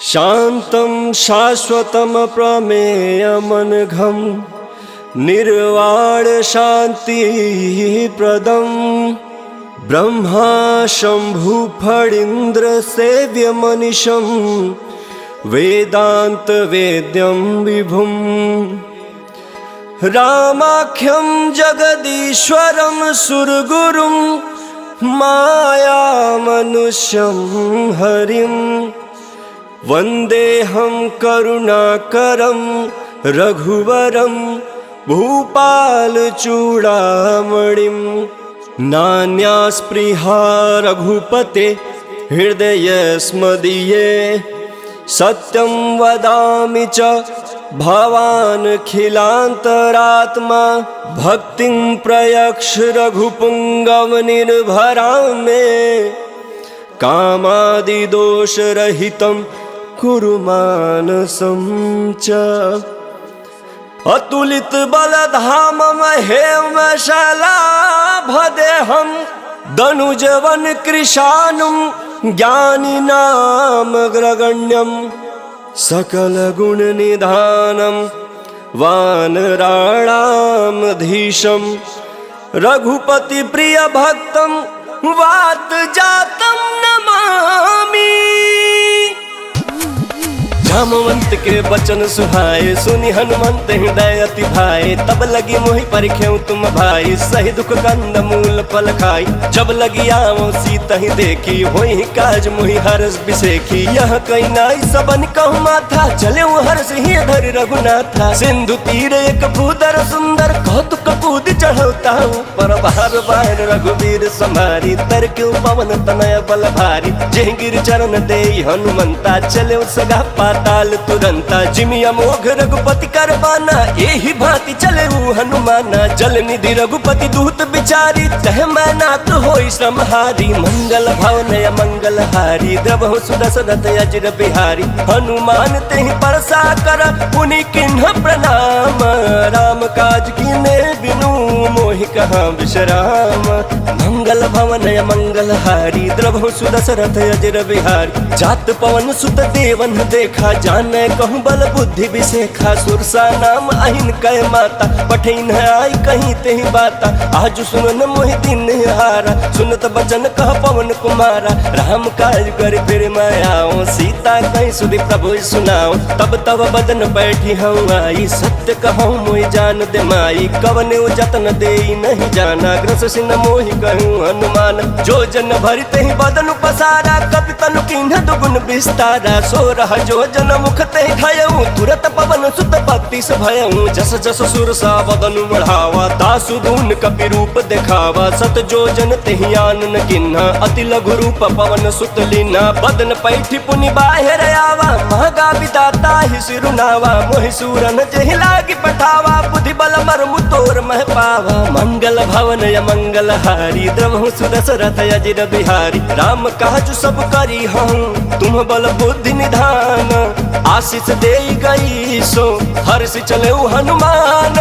शान्तं शाश्वतं प्रमेयमनघं निर्वाणशान्तिप्रदं ब्रह्मा शम्भुफणीन्द्रसेव्यमनिशं वेदान्तवेद्यं विभुं रामाख्यं जगदीश्वरं सुरगुरुं मायामनुष्यं हरिं वन्देऽहं करुणाकरं रघुवरं भूपालचूडामणिं नान्यास्पृहा रघुपते हृदयस्मदीये सत्यं वदामि च भवानखिलान्तरात्मा भक्तिं प्रयक्ष रघुपुङ्गवनिर्भरां मे कामादिदोषरहितं कुरु मानसं च अतुलितबलधाममहेमशलाभदेहं दनुजवनकृशानुं ज्ञानिनामग्रगण्यं सकलगुणनिधानं वानराणामधीशं रघुपतिप्रियभक्तं वातजातं नमामि। जामवंत के बचन सुहाए सुनि हनुमंत हृदय अति भाए तब लगी मोहि परिख्यऊ तुम भाई सही दुख कंद मूल फल खाई जब लगी आओ सीत ही देखी होई काज मोहि हरस बिसेखी यह कई नाई सबन कहु माथा चले हर्ष ही धरि रघुनाथा सिंधु तीर एक भूदर सुंदर कौतुक कूद चढ़ौता पर बार बार रघुवीर संभारी तर क्यों पवन तनय बल भारी जेह गिर चरण दे हनुमंता चले सगा पाताल तुरंता जिमि अमोघ रघुपति कर बाना एहि भांति चले हनुमाना जल निधि रघुपति दूत बिचारी तह मैं नाथ होई श्रमहारी मंगल भवन मंगल हारी द्रवहु सुदशरथ अजिर बिहारी हनुमान तेहि परसा कर पुनि किन्ह प्रणाम राम काज कीने बिनु मोहि कहाँ विश्राम मंगल भवन मंगल हारी द्रवहु सुदशरथ अजिर बिहारी जात पवन सुत देवन देखा जाने कहूँ बल बुद्धि विशेखा सुरसा नाम अहिन कह माता पठिन आई कहीं तेहि बाता आज सुनन मोहि दिन हारा सुनत बचन कह पवन कुमारा राम काज कर फिर मैं आओ सीता कहीं सुधि प्रभु सुनाओ तब तब बदन बैठी हूँ आई सत्य कहूँ मोहि जान दे माई कवने जतन दे नहीं जाना ग्रस सिन मोहि कहूँ हनुमान जो जन भरि तेहि बदन पसारा कपि तनु किन्ह दुगुन विस्तारा सो रह जो जन मुख तेहि धयऊँ तुरत पवन सुत भक्ति से भयऊँ जस जस सुर सा बदन बढ़ावा दासु दून कपि रूप देखावा सत जो जन तेहि आनन किन्हा अति लघु रूप पवन सुत लीना बदन पैठी पुनि बाहिर आवा महगा विदाता ही सिरुनावा मोहि सूरन जेहि लागी पठावा बुद्धि बल मरमु तोर मह पावा मंगल भवन मंगल हारी द्रवहु सुदशरथ अजिर बिहारी राम काज सब करी हूँ तुम बल बुद्धि निधान आशीष दे गई सो हर्ष चले हनुमान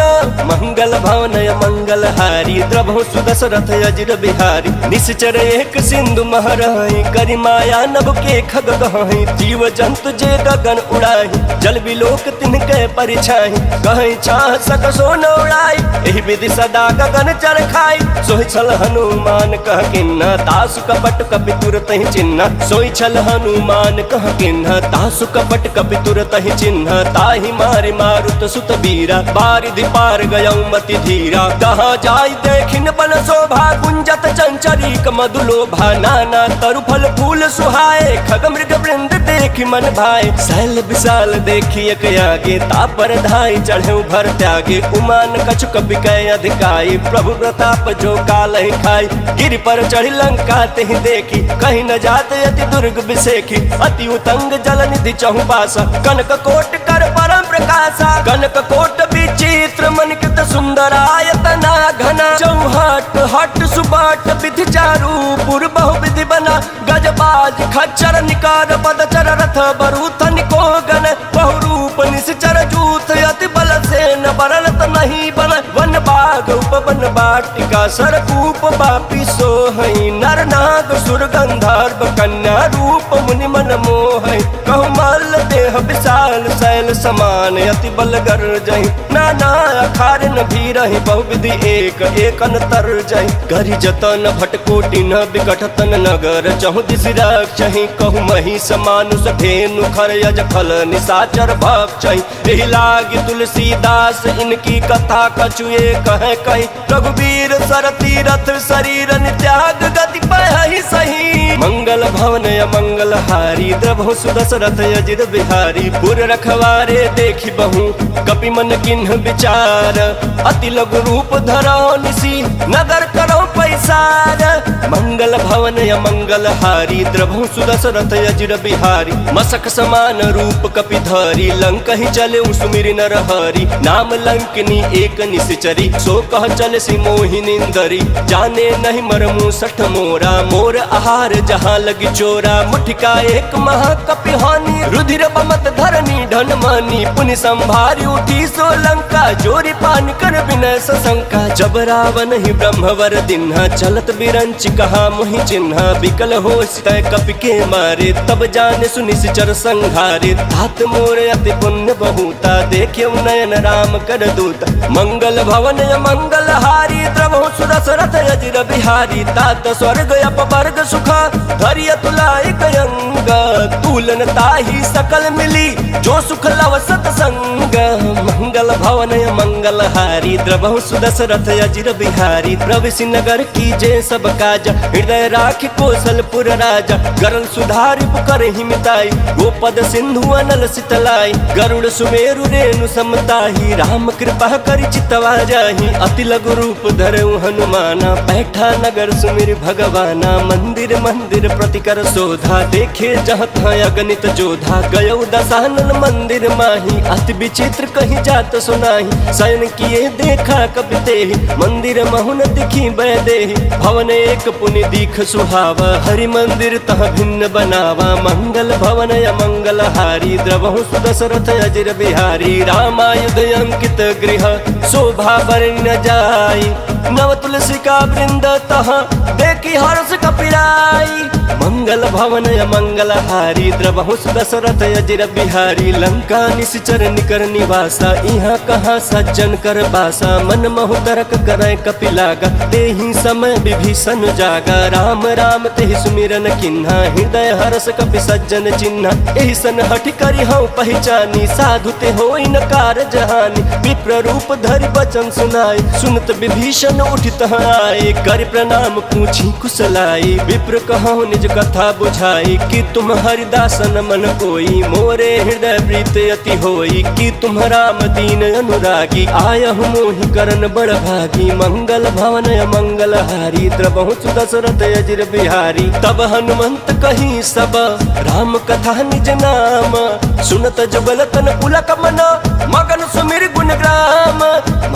मंगल भवन मंगल हारी द्रवहु सुदशरथ अजिर बिहारी निश्चर एक सिंधु महरहि करि माया नभ के खग गहहि जीव जंतु जे गगन उड़ाहि जल बिलोक तिनके परिछाहि कहि चाह सक सो न उड़ाई एहि विधि सदा गगन चर खाई सोहि छल हनुमान कह किन्ना दासु कपट कपि तुरत ही चिन्ह सोहि छल हनुमान कह किन्ना दासु कपट कपि तुरत ही चिन्ह ताहि मारि मारुत सुत बीरा बारिधि पार गयऊ मति धीरा कहाँ जाय देखिन बन शोभा गुंजत चंचरीक मधुलोभा नाना तरु फल फूल सुहाए खग मृग वृंद देखि मन भाए शैल विशाल देखि एक आगे तापर धाई चढ़े भर त्यागे उमान कछु कपि कै अधिकाई प्रभु प्रताप जो काल ही खाई गिरि पर चढ़ी लंका तेहि देखी कहीं न जाते अति दुर्ग बिसेखी अति उतंग जल निधि चहु पासा कनक कोट कर परम प्रकाशा कनक कोट विचित्र मनकित सुंदरायतना घना चौहट हट सुबाट विधि चारु पुर बहु विधि बना गजबाज खच्चर निकार पदचर रथ बरूथ निको गण बहुरूप निश्चर जूथ अति बल सेन बरलत नहीं बन वन बाग उपवन बाटिका सरकूप बापी सोहई नर नाग सुर गंधर्व कन्या रूप मुनि मन मोहई कहु मल देह विशाल शैल समान अति बलगर जही नाना अखार न भी रही बहुविधि एक एक अंतर जही करी जतन भटकोटि न विकटतन नगर चहु दिस रक्षहि कहु मही समानुष धेनु खर यज फल निशाचर भक्षहि एहि लागी तुलसीदास इनकी कथा कछुए कहे कही रघुवीर सर तीरथ शरीर त्याग गति पहि सही मंगल भवन मंगल हारी द्रभु सुदशरथ अजिर बिहारी पुर रखवारे देखी बहु कपि मन किन्ह विचार अति लघु रूप धरो निसी नगर करो पैसार मंगल भवन मंगल हारी द्रभु सुदशरथ अजिर बिहारी मसक समान रूप कपि धरी लंक ही चले सुमिर नर हरि नाम लंकनी एक निश्चरी सो कह चल सी मोहिनिंदरी जाने नहीं मरमु सठ मोरा मोर आहार जहाँ लगी चोरा मुठिका एक महाकपि हानि रुधिर बमत धरनी धन मानी पुनि संभारी उठी सो लंका जोरी पान कर विनय सशंका जब रावण ही ब्रह्मवर दिन्हा चलत बिरंच कहा मोहि चिन्हा विकल हो तय कपि के मारे तब जाने सुनिश्चर संघारे तात मोर अति पुण्य बहुता देखे नयन राम कर दूत मंगल भवन मंगल हारी द्रवहु सुदशरथ अजिर बिहारी तात स्वर्ग अपवर्ग सुखा धरिय तुलाई कयंग तूलन ताही सकल मिली जो सुख लव सतसंग मंगल भवन मंगल हारी द्रवहु सुदशरथ अजिर बिहारी प्रविशि नगर की जय सब काज हृदय राख कौशलपुर राजा गरल सुधारि पुकर हिमिताई गोपद सिंधु अनल सितलाई गरुड़ सुमेरु रेणु समताही राम कृपा कर चितवा जाही अति लघु रूप धरऊ हनुमाना बैठा नगर सुमिर भगवाना मंदिर मंदिर प्रतिकर शोधा देखे जहाँ अगणित जोधा गयौ दशानन मंदिर माही अति विचित्र कहीं जात सुनाही शयन किए देखा कपि तेहि मंदिर महुन दिखी बैदेहि भवन एक पुनि दीख सुहावा हरि मंदिर तह भिन्न बनावा मंगल भवन मंगल हारी द्रवहु सुदशरथ अजिर बिहारी रामायुध अंकित गृह शोभा बरन जाई नव तुलसी का वृंद तह देखी हर्ष कपिराई मंगल भवन मंगल हारी द्रवहु सुदशरथ अजिर बिहारी लंका निश्चर निकर निवासा यहाँ कहाँ सज्जन कर बासा मन महु तरक करे कपि लागा तेहि समय विभीषण जागा राम राम तेहि सुमिरन किन्हा हृदय हर्ष कपि सज्जन चिन्हा एहि सन हठि करि हऊ पहचानी साधु ते होई न कारज हानि विप्र रूप धरि वचन सुनाई सुनत विभीषण उठित आए कर प्रणाम पूछी कुशलाई विप्र कहूँ निज कथा बुझाई कि तुम हरिदासन मन कोई मोरे हृदय प्रीत अति होई कि तुम राम दीन अनुरागी आयहु मोहि करन बड़ भागी मंगल भवन मंगल हारी द्रवहु सुदशरथ अजिर बिहारी तब हनुमंत कही सब राम कथा निज नाम सुनत जुगल तन पुलक मन मगन सुमिर गुण ग्राम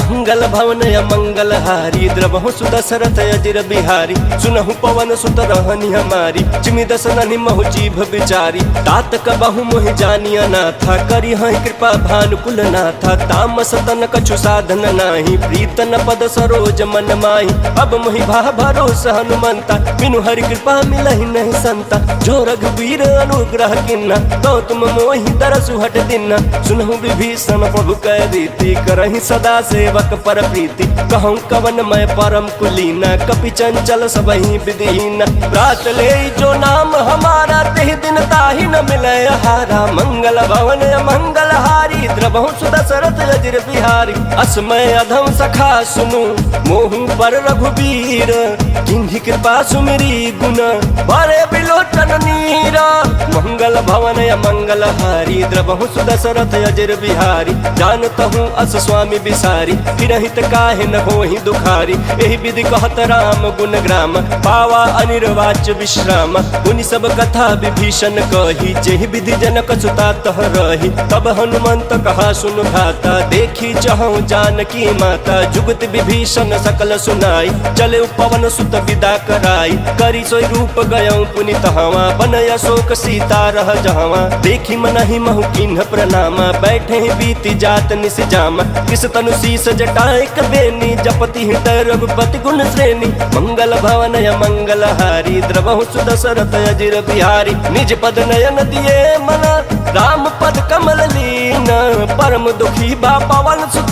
मंगल भवन मंगल हारी द्रवहु सुदशरथ अजिर बिहारी सुनहु पवन सुत रहनी हमारी जिमि दसननि महु जीभ बिचारी तात कबहु मोहि जानिया नाथा करी हहि कृपा भानुकुल नाथा तामस तन कछु साधन नाही प्रीतन पद सरोज मन माही अब मोहि भा भरोसा हनुमंता बिनु हरि कृपा मिलहि नहीं संता जो रघुवीर अनुग्रह किन्ना तो तुम मोहि तरसु हट दिना सुनहु विभीषण प्रभु कह रीति करहि सदा सेवक पर प्रीति कहूँ कवन मैं परम कुलीना कपि चंचल सबहि विधिहीन रात ले जो नाम हमारा तेहि दिन ताहि न मिले हारा मंगल भवन मंगल हारी द्रवहु सुदशरथ अजिर बिहारी असमय अधम सखा सुनु मोहु पर रघुवीर किन्हि कृपा सुमिरी गुण बरे बिलोचन नीरा मंगल भवन मंगल हारी द्रवहु सुदशरथ अजिर बिहारी जानतहु अस स्वामी बिसारी फिरहित काहे न होहि दुखारी एहि विधि कहत राम गुण ग्राम पावा अनिर्वाच विश्राम उनि सब कथा विभीषण कही जेहि विधि जनक सुता तह रही तब हनुमंत कहा सुन भाता देखी चहु जानकी माता जुगत विभीषण सकल सुनाई चले पवन सुत विदा कराई करी सोई रूप गयऊ पुनि तहवा बनय अशोक सीता रह जहवा देखी मनहि महु किन्ह प्रणामा बैठे बीती जात निस जामा किस तनु शीस जटाएक बेनी जपति हृदय रघुपति गुण श्रेणी मंगल भवन मंगल हारी द्रवहु सुदशरथ अजिर बिहारी निज पद नयन दिए मन राम पद कमल लीन, परम दुखी बा पवन सुत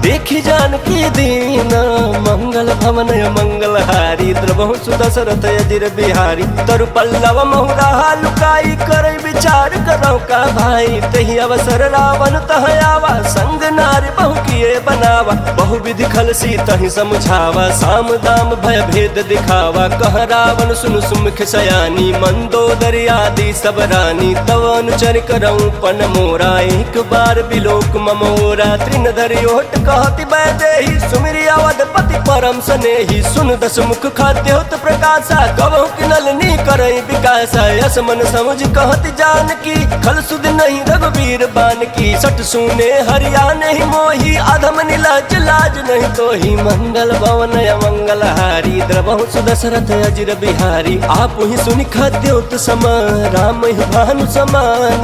देखी जानकी दीन। मंगल भवन मंगल हारी द्रवहु सुदशरथ अजिर बिहारी, तरु पल्लव महुरा लुकाई करे विचार करो का भाई। तही अवसर रावण तह आवा, संग नारी बहु किए बनावा। बहु विधि खल सी तही समझावा, साम दाम भय भेद दिखावा। कह रावण सुन सुमुख सयानी, मंदोदरी आदि सब रानी। तव अनुचर करऊं पन मोरा, एक बार बिलोक ममोरा। त्रिन धरि ओट कहति बैदेही, सुमिरि अवधपति परम सनेही। सुन दस मुख खाद्योत प्रकाशा, कबहु किनलनी करई विकासा। यस मन समझ कहति जानकी, खल सुध नहीं रघुबीर बानकी। सट सुने हरिया नहीं मोही, अधम नीलाज लाज नहीं तोही। मंगल भवन मंगल हारी द्रवहु सुदशरथ अजिर बिहारी। आप ही सुनि खाद्योत सम, राम ही भानु समान।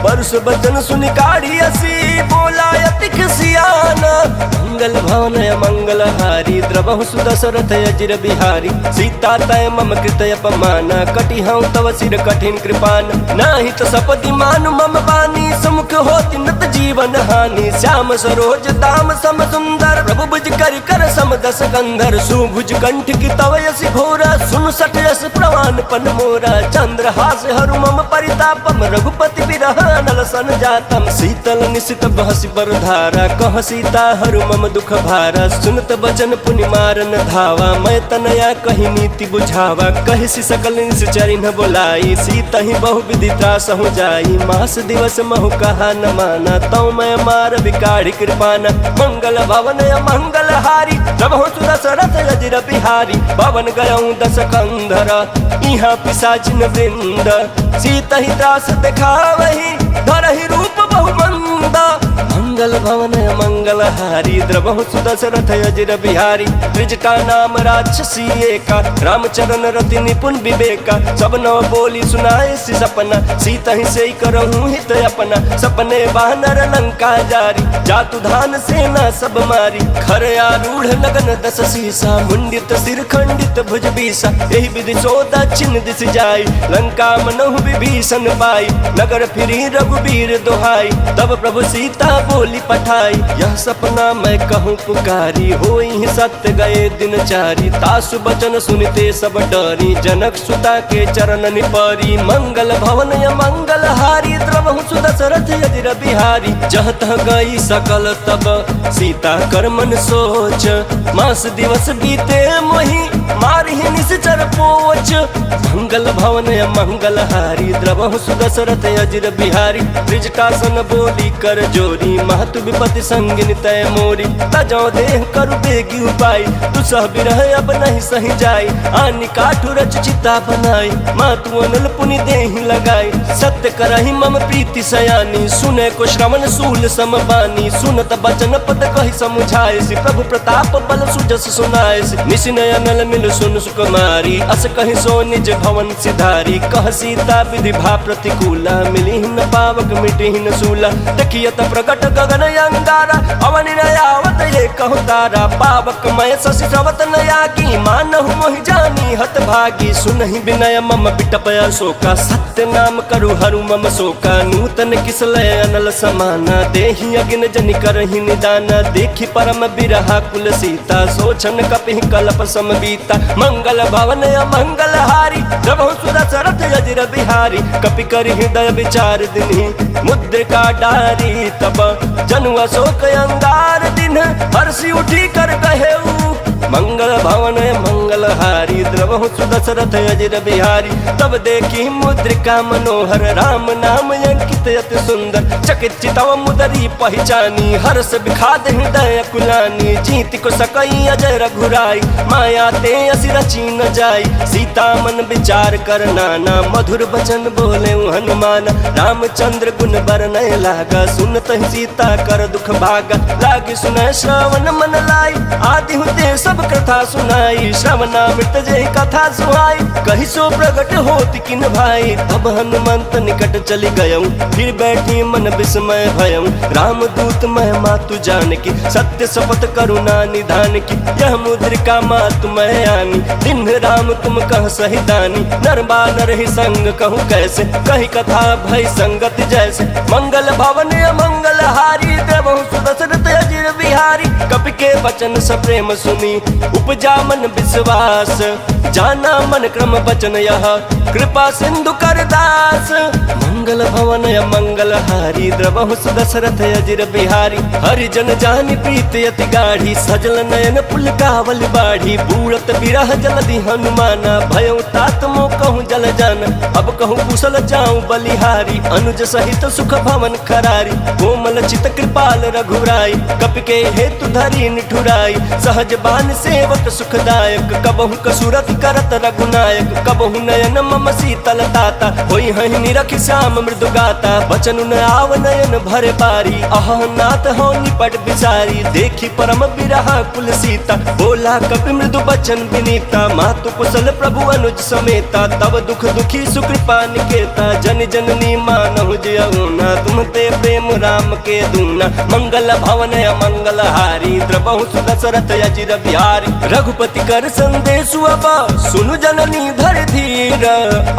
परस बचन सुनि काढ़ी असी, बोला अति खिसियान। मंगल भवन मंगल हारी द्रवहु सुदशरथ अजिर बिहारी। सीता तय मम कृत अपमान, कटि हूँ तव सिर कठिन कृपान। नाही तो सपदि मानु मम बानी, समुख होति नत जीवन हानि। श्याम सरोज दाम सम सुंदर, प्रभु भुज कर सम दस कंधर। सुभुज कंठ की तव यस घोरा, सुन सठ यस प्रवान पन मोरा। चंद्र हास हरु मम परितापम, रघुपति बिरह नल सन जातम। शीतल निशित बहसि बर धारा, कह सीता हरु मम दुख भारा। सुनत बचन पुनि मारन धावा, मैं तनया कही नीति बुझावा। कहि सि सकल निश्चरि न बोलाई, सीता ही बहु विधि त्रासहु जाई। मास दिवस महु कहा न माना, तौ मैं मार बिकाढ़ी कृपाना। मंगल भवन मंगल हारी द्रवहु सुदशरथ अजिर बिहारी। पवन गयऊं दस कंधर, इहाँ पिशाचिन वृंद। सीता ही त्रास दिखावही, धरहि रूप बहु मंदा। मंगल भवन मंगल हारी द्रवहु सुदशरथ अजिर बिहारी। त्रिजटा नाम राक्षसी एका, रामचरण रति निपुण विवेका। सब नव बोली सुनाए सि सपना, सीता ही से करहूँ हित अपना। सपने वानर लंका जारी, जातु धान सेना सब मारी। खर आरूढ़ लगन दस सीसा, मुंडित सिर खंडित भुज बीसा। यही विधि सो दक्षिण दिश जाई, लंका मनहु विभीषण पाई। नगर फिरी रघुबीर दोहाई, तब प्रभु सीता बोली पठाई। यह सपना मैं कहूँ पुकारी, होई सत्य गए दिन चारी। तासु बचन सुनते सब डरी, जनक सुता के चरण निपरी। मंगल भवन मंगल हारी द्रवहु सुदशरथ अजिर बिहारी। जह तह गई सकल तब सीता कर मन सोच, मास दिवस बीते मोहि मारहि निश्चर पोच। मंगल भवन मंगल हारी द्रवहु सुदशरथ अजिर बिहारी। त्रिजटासन बोली कर जोरी, महतु विपति संगिन तय मोरी। तजौ देह करु बेगी उपाय, दुसह बिरह अब नहीं सही जाई। आनि काठु रच चिता बनाई, मातु अनल पुनि देहि लगाई। सत्य करहि मम प्रीति सयानी, सुने को श्रवण सूल समबानी। सुनत बचन पद कहि समुझाए, प्रभु प्रताप बल सुजस सुनाए। निशिनय अनल मिल सुन सुकुमारी, अस कहि सो निज भवन सिधारी। कह सीता विधि भा प्रतिकूला, मिली न पावक मिटि न सूला। देखियत प्रकट गगन अंगारा, अवनि नयावत ये कहु तारा। पावक मय शशि श्रवत नयागी, मानहु मोहि जानी हत भागी। सुनहि विनय मम बिटप अशोका, सत्य नाम करु हरु मम शोका। नूतन किसलय अनल समाना, देहि अगिन जनि करहि निदाना। देखि परम बिरहा कुल सीता, सोचन कपिहि कल्प समबीता। मंगल भवन मंगल हारी द्रवहु सुदशरथ अजिर बिहारी। कपि करि हृदय विचार दिन्हि, मुद्रिका डारी। तब जनु अशोक अंगार दिन, हर्षि उठी कर कहेऊ। मंगल भवन मंगल हारी द्रवहु सुदशरथ अजिर बिहारी। तब देखी मुद्रिका मनोहर, राम नाम अंकित अति सुंदर। चकित चितव मुदरी पहचानी, हर्ष विखाद हृदय कुलानी। जीति को सकई अजय रघुराई, माया ते असि रची न जाई। सीता मन विचार कर नाना, मधुर बचन बोले हनुमान। रामचंद्र गुण बरनय लागा, सुनत सीता कर दुख भागा। लागी सुनय श्रवण मन लाई, आदि हुते सब कथा सुनाई, श्रवणामृत जय कथा सुहाई। कही सो प्रगट होत किन भाई, तब हनुमंत निकट चली गयऊं, फिर बैठी मन विस्मय भयऊं। राम दूत महिमा तु जान की, सत्य शपथ करुणा निधान की। यह मुद्रिका मातु मैं आनी, दिन राम तुम कह सही दानी। नर बानर ही संग कहूँ कैसे, कही कथा भई संगत जैसे। मंगल भवन अमंगल हारी, देवहु सुदशरथ अजिर बिहारी। कपि के वचन सप्रेम सुनी, उपजा मन विश्वास। जाना मन क्रम वचन यह, कृपा सिंधु कर दास। मंगल भवन अमंगल हारी, द्रवहु सुदशरथ अजिर बिहारी। हरिजन जानि प्रीति अति गाढ़ी, सजल नयन पुलकावल बाढ़ी। बूढ़त बिरह जलधि हनुमाना, भयउ तात मोह कहूँ जल जाना। अब कहूँ कुशल जाऊँ बलिहारी, अनुज सहित सुख भवन खरारी। कोमल चित कृपाल रघुराई, कपि के हेतु धरी निठुराई। सहज बान सेवक सुखदायक, कबहु कसुरत करत रघुनायक। कबहु नयन मम शीतल ताता, होई हहि निरखि श्याम मृदु गाता। बचन न आव नयन भरे बारी, अह नाथ हो निपट बिचारी। देखी परम बिरहा कुल सीता, बोला कपि मृदु बचन विनीता। मातु कुशल प्रभु अनुज समेता, तब दुख दुखी सुकृपा निकेता। जन जननी मानहु जयउना, तुम ते प्रेम राम के दूना। मंगल भवन अमंगल हारी, द्रवहु सुदशरथ अजिर बिहारी। रघुपति कर संदेश अब, सुनु जननी धर धीर।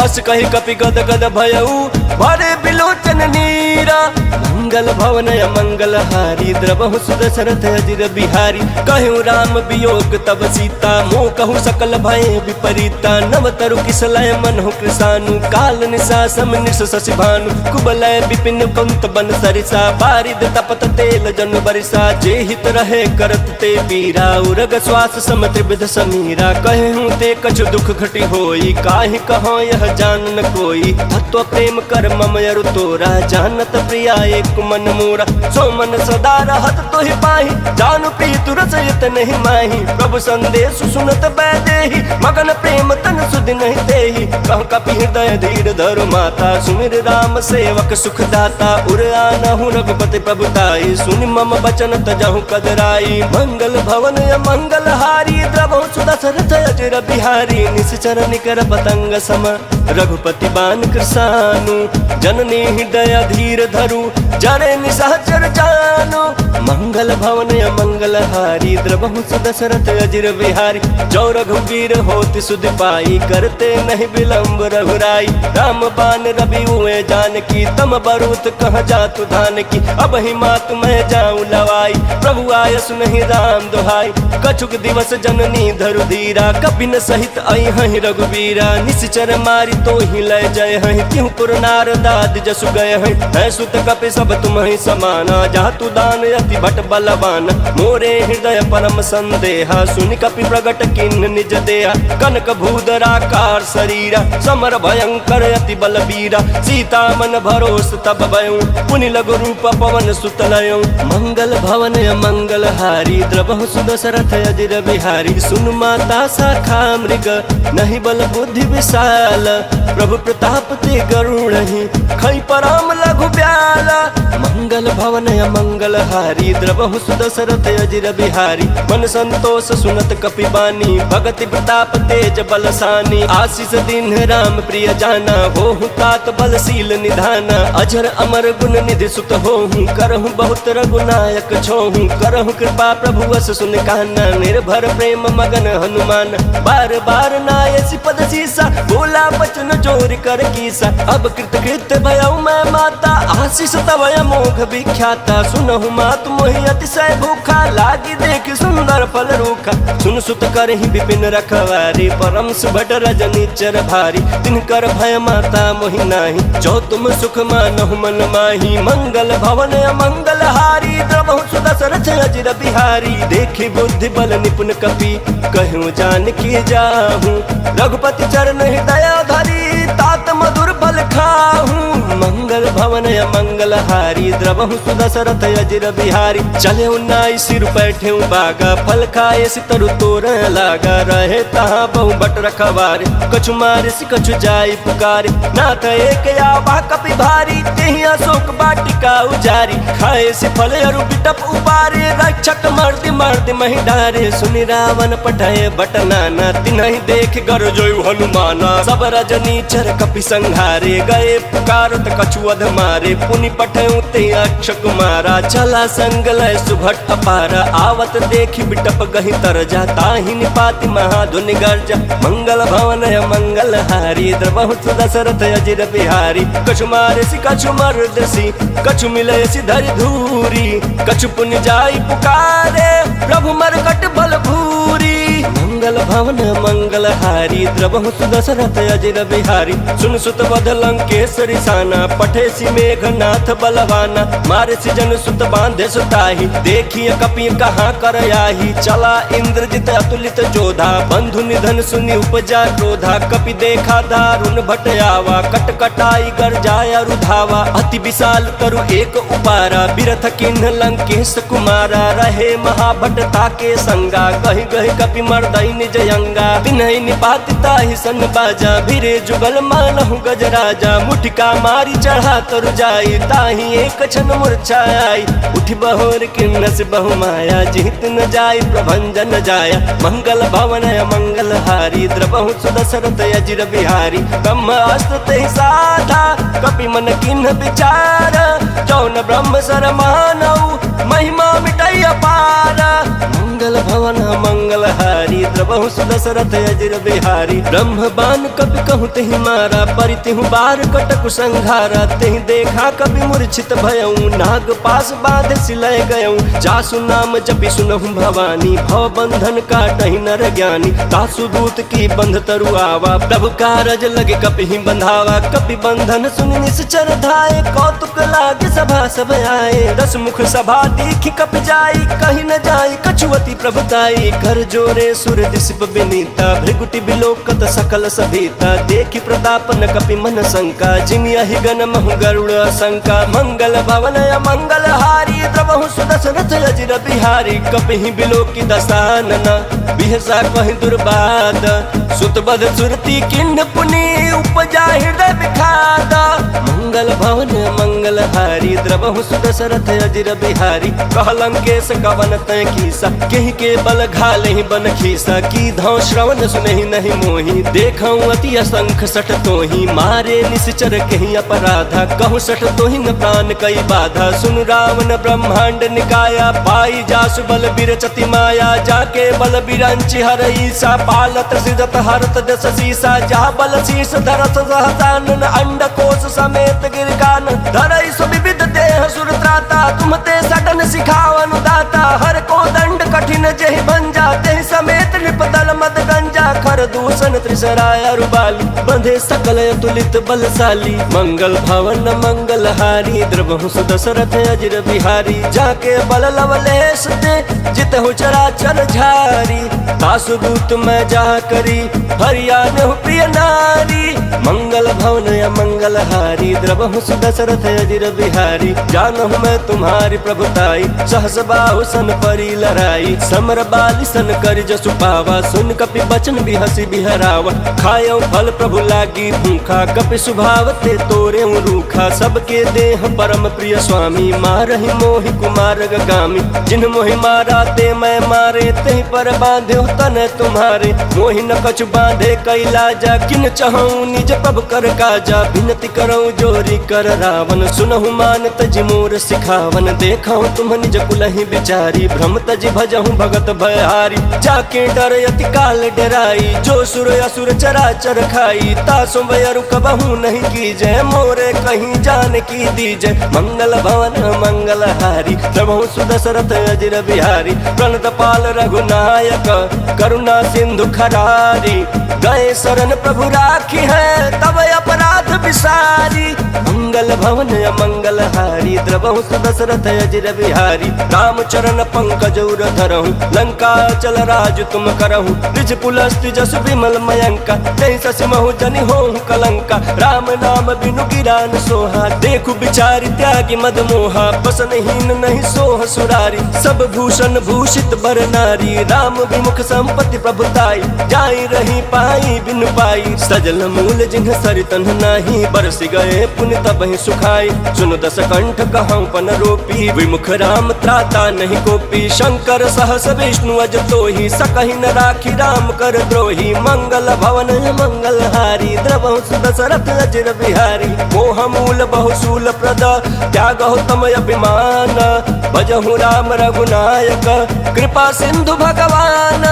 अस कहि कपि गद गद भयउ, भरे बिलोचन नीरा। मंगल भवन अमंगल हारी, द्रवहु सुदशरथ अजिर बिहारी। कहूँ राम वियोग तब सीता, मोह कहूँ सकल भय विपरीता। नव तरु किसलय मनहु कृसानु, काल निशा सम निश शशि भानु। कुबलय विपिन कुंत बन सरिसा, बारिद तपत तेल जन बरिसा। जे हित रहे करत ते पीरा, उरग श्वास सम त्रिविध समीरा। कहूँ ते कछु दुख घटी होई, काहि कहो यह जान न कोई। तत्व प्रेम कर मम अरु तोरा, जानत प्रिया एक मन मोरा। सो मन सदा रहत तोहि पाहि, जानु प्रीतु रसयत नहीं माही। प्रभु संदेश सुनत बैदेहि, मगन प्रेम तन सुध नहीं देहि। कह कपि हृदय धीर धरु माता, सुमिर राम सेवक सुख दाता। उर आनहु रघुपति प्रभुताई, सुनि मम बचन तजहु कदराई। मंगल भवन अमंगल हारी, द्रवहु सुदशरथ अजिर बिहारी। निश्चर निकर पतंग सम, रघुपति बान कृसानु। जननी हृदय धीर धरु, जरे निशाचर जानो। मंगल भवन अमंगल हारी, द्रवहु सुदशरथ अजिर बिहारी। जो रघुवीर होति सुध पाई, करते नहीं विलंब रघुराई। राम बान रवि हुए जानकी, तम बरूत कह जातु धान की। अब ही मात मैं जाऊँ लवाई, प्रभु आय सुनहि राम दोहाई। कछुक दिवस जननी धरु धीरा, कपिन सहित आई हहि रघुवीरा। निश्चर मारी तो ही लय जय हहि, त्यों पुर नारदाद जसु गए हहि। है सुत कपि सब तुम ही समाना, जातु दान अति भट बलवान। मोरे हृदय परम संदेहा, सुनि कपि प्रगट किन्न निज देहा। कनक भूधराकार शरीरा, समर भयंकर अति बलबीरा। सीता मन भरोस तब भयऊं, पुनि लघु रूप पवन सुत लयऊं। मंगल भवन अमंगल हारी, द्रवहु सुदशरथ अजिर बिहारी। सुनु माता शाखा मृग, नहीं बल बुद्धि विशाल। प्रभु प्रताप ते गरुणहि, खै परम लघु ब्याल। मंगल भवन अमंगल हारी, द्रवहु सुदशरथ अजिर बिहारी। मन संतोष सुनत कपि बानी, भगति प्रताप तेज बलसानी। आशीष दीन राम प्रिय जाना, होहु तात बलशील निधाना। अजर अमर गुण निधि सुत होहु, करहु बहुत रघुनायक छोहु। करहु कृपा प्रभु अस सुन काना, निर्भर प्रेम मगन हनुमान। बार बार नायसि पद सीसा, बोला बचन जोर कर कीसा। अब कृत कृत भयउ मैं माता, आशीष तव अमोघ विख्याता। सुनहु मात मोहि अतिशय भूखा, लागी देख सुंदर फल रूखा। सुन सुत करहि विपिन रखवारी, परम सुभट रजनीचर भारी। तिनकर भय माता मोहि नाही, जो तुम सुख मानहु मन माही। मंगल भवन अमंगल हारी, द्रवहु सुदशरथ अजिर बिहारी। देखी बुद्धि बल निपुण कपि, कहूँ जानकी जाहू। रघुपति चरण हृदय धरी, तात मधुर फल खाहू। मंगल भवन अमंगल हारी, द्रवहु सुदशरथ अजिर बिहारी। चले उन्नाई सिर बैठे बागा, फल खाए सितरु तोर लागा। रहे तहाँ बहु बट रखवारे, कछु मारिस कछु जाई पुकारे। नाथ एक आवा कपि भारी, तेहि अशोक बाटिका लंका उजारी, खाए से फल अरु बिटप उबारे, रक्षक मर्द मही डारे, सुनि रावण पठाए बटनाना, तिन्हि देख गरजोयु हनुमाना, सब रजनी चर कपि संहारे, गए पुकारत कछुअध मारे, पुनि पठयु ते अक्ष कुमारा, चला संग लय सुभट अपारा, आवत देखि बिटप गहि तरजा, ताहि निपाति महाधुनि गर्जा, मंगल भवन मंगल हारी, द्रवहु दशरथ अजिर बिहारी, कछु मारेसी कछु मर्दसी, कछु मिलयसी धरि धूरी, कछु पुनि जाई पुकारे, प्रभु मरकट बल भूरी, मंगल भवन मंगल हारी, द्रवहु दशरथ अजिर बिहारी, सुन सुत वध लंकेश्वरी साना, पठेसी मेघनाथ बलवाना, मारेसी जन सुत बांधे सुताही, देखिए कपि कहाँ कर आही, चला इंद्रजित अतुलित जोधा, बंधु निधन सुनि उपजा क्रोधा, कपि देखा दारुण भट आवा, कट कटाई गर जाय रुधावा, अति विशाल तरु एक उपारा, बिरथ किन्ह लंकेश कुमारा, रहे महाभट ताके संगा, गहि गहि कपि मर्दई निज अंगा, तिन्हि निपाति ताहि सन बाजा, भिरे जुगल मानहु गजराजा, मुठिका मारी चढ़ा तरु जाई, ताहि एक क्षण मूर्छा आई, उठि बहोर किन्ह से बहु माया, जीत न जाय प्रभंजन जाया, मंगल भवन मंगल हारी, द्रवहु दशरथ अजिर बिहारी, ब्रह्मास्त्र तेहि साधा, कपि मन किन्ह विचार, जौन ब्रह्म सर मानऊ, महिमा मिटई अपार, मंगल भवन मंगल हारी, द्रवहु दशरथ अजिर बिहारी, ब्रह्म बान कपि कहु तेहि मारा, परितिहु बार कटकु संघारा, तेहि देखा कपि मूर्छित भयऊ, नाग पास बांध सिलय गयऊ, जासु नाम जपि सुनहु भवानी, भव बंधन काटहि नर ज्ञानी, तासु दूत की बंध तरु आवा, प्रभु कारज लगे कपि ही बंधावा, कपि बंधन सुनि निश्चर धाये, कौतुक लागे सभा सब आए, दस मुख सभा देखि कपि जाई, कहीं न जाई कछुअति प्रभुताई, कर जोरे सुर दिसिप बिनीता, भृगुटि बिलोकत सकल सभीता, देखि प्रताप न कपि मन शंका, जिनियहि गण महु गरुड़ शंका, मंगल भवन मंगल हारी, द्रवहु दशरथ अजिर बिहारी, कपिहि बिलोकि दसानना, बिहसा कहि दुर्बाद, सुतबध सुरति किन्ह पुनि, उपजा हृदय विखाद, मंगल भवन मंगल हारी, द्रवहु दशरथ अजिर बिहारी, कहलंकेश कवन तय कीसा, केहि के बल घालेहि बन खीसा, की धौ श्रवण सुनहि नहीं मोहि, देखऊं अति असंख सठ तोहि, मारे निश्चर केहि अपराधा, कहूँ सठ तोहि न प्राण कई बाधा, सुन रावण ब्रह्मांड निकाया, पाई जासु बल बिरचति माया, जाके बल बिरंचि हर ईसा, पालत सिजत हरत दस सीसा, जा बल शीस धरत सहसानन, अंड कोश समेत गिरकान, धरई सु विविध देह सुर त्राता, तुम ते सडन सिखावनु दाता, हर को दंड कठिन जेहि भंजा, तेहि समेत निपदल मद गंजा, खर दूषण त्रिसराय अरुबाली, बंधे सकल अतुलित बलशाली, मंगल भवन मंगल हारी, द्रवहु दशरथ अजिर बिहारी, जाके बल लवलेश ते जितहु चराचर झारी, तासु दूत मैं जा करी, हरियाणहु प्रिय नारी, मंगल भवन मंगल हारी, द्रवहु दशरथ अजिर बिहारी, जानहु मैं तुम्हारी प्रभुताई, सहस बाहु सन परी लड़ाई, समर बाली सन कर जसु पावा, सुन कपि बचन बिहसी बिहरावा, खायो फल प्रभु लागी भूखा, कपि स्वभाव ते तोरे रूखा, सबके देह परम प्रिय स्वामी, मारहि मोहि कुमार गामी, जिन मोहि मारा ते मैं मारे, तेहि पर बांधे तन तुम्हारे, मोहि न कछु बांधे कैलाजा, किन चहऊं निज प्रभु कर काजा, विनती करऊं जोरी कर रावण, सुनहु मान तजि मोर सिखावन, देखऊं तुम निज कुलहि बिचारी, भ्रम तजि भजहु भगत भयहारी, जाके डर अति काल डराई, जो सुर असुर चराचर खाई, तासु वयरु कबहु नहीं कीजय, मोरे कहीं जान की दीजय, मंगल भवन मंगल हारी, द्रवहु दशरथ अजिर बिहारी, प्रणत पाल रघुनायक, करुणा सिंधु खरारी, गए शरण प्रभु राखी है, तब अपराध विसारी, मंगल भवन मंगल हारी, द्रवहु दशरथ अजिर बिहारी, रामचरण पंकज उर धरहु, लंका चल राज तुम करहु, निज पुलस्त्य जसु विमल मयंका, नहीं सस महु जनि होहु कलंका। राम नाम बिनु गिरान सोहा, देखु बिचारी त्यागी मद मोहा। बसनहीन नहीं सोह सुरारी, सब भूषण भूषित बर नारी। राम विमुख संपत्ति प्रभुताई, जाई रही पाई बिनु पाई। सजल मूल जिन्ह सरितन नाही, बरसि गए पुण्य तबहि सुखाई। सुन दस कंठ कहूँ पन रोपी, विमुख राम त्राता नहीं कोपी। शंकर सहस विष्णु अज तोहि, सकहि न राखी राम कर द्रोही। मंगल भवन मंगल हारी, द्रवहु दशरथ अजिर बिहारी। मोह मूल बहुशूल प्रद, त्यागहु तम अभिमान। भजहु राम रघुनायक, कृपा सिंधु भगवान।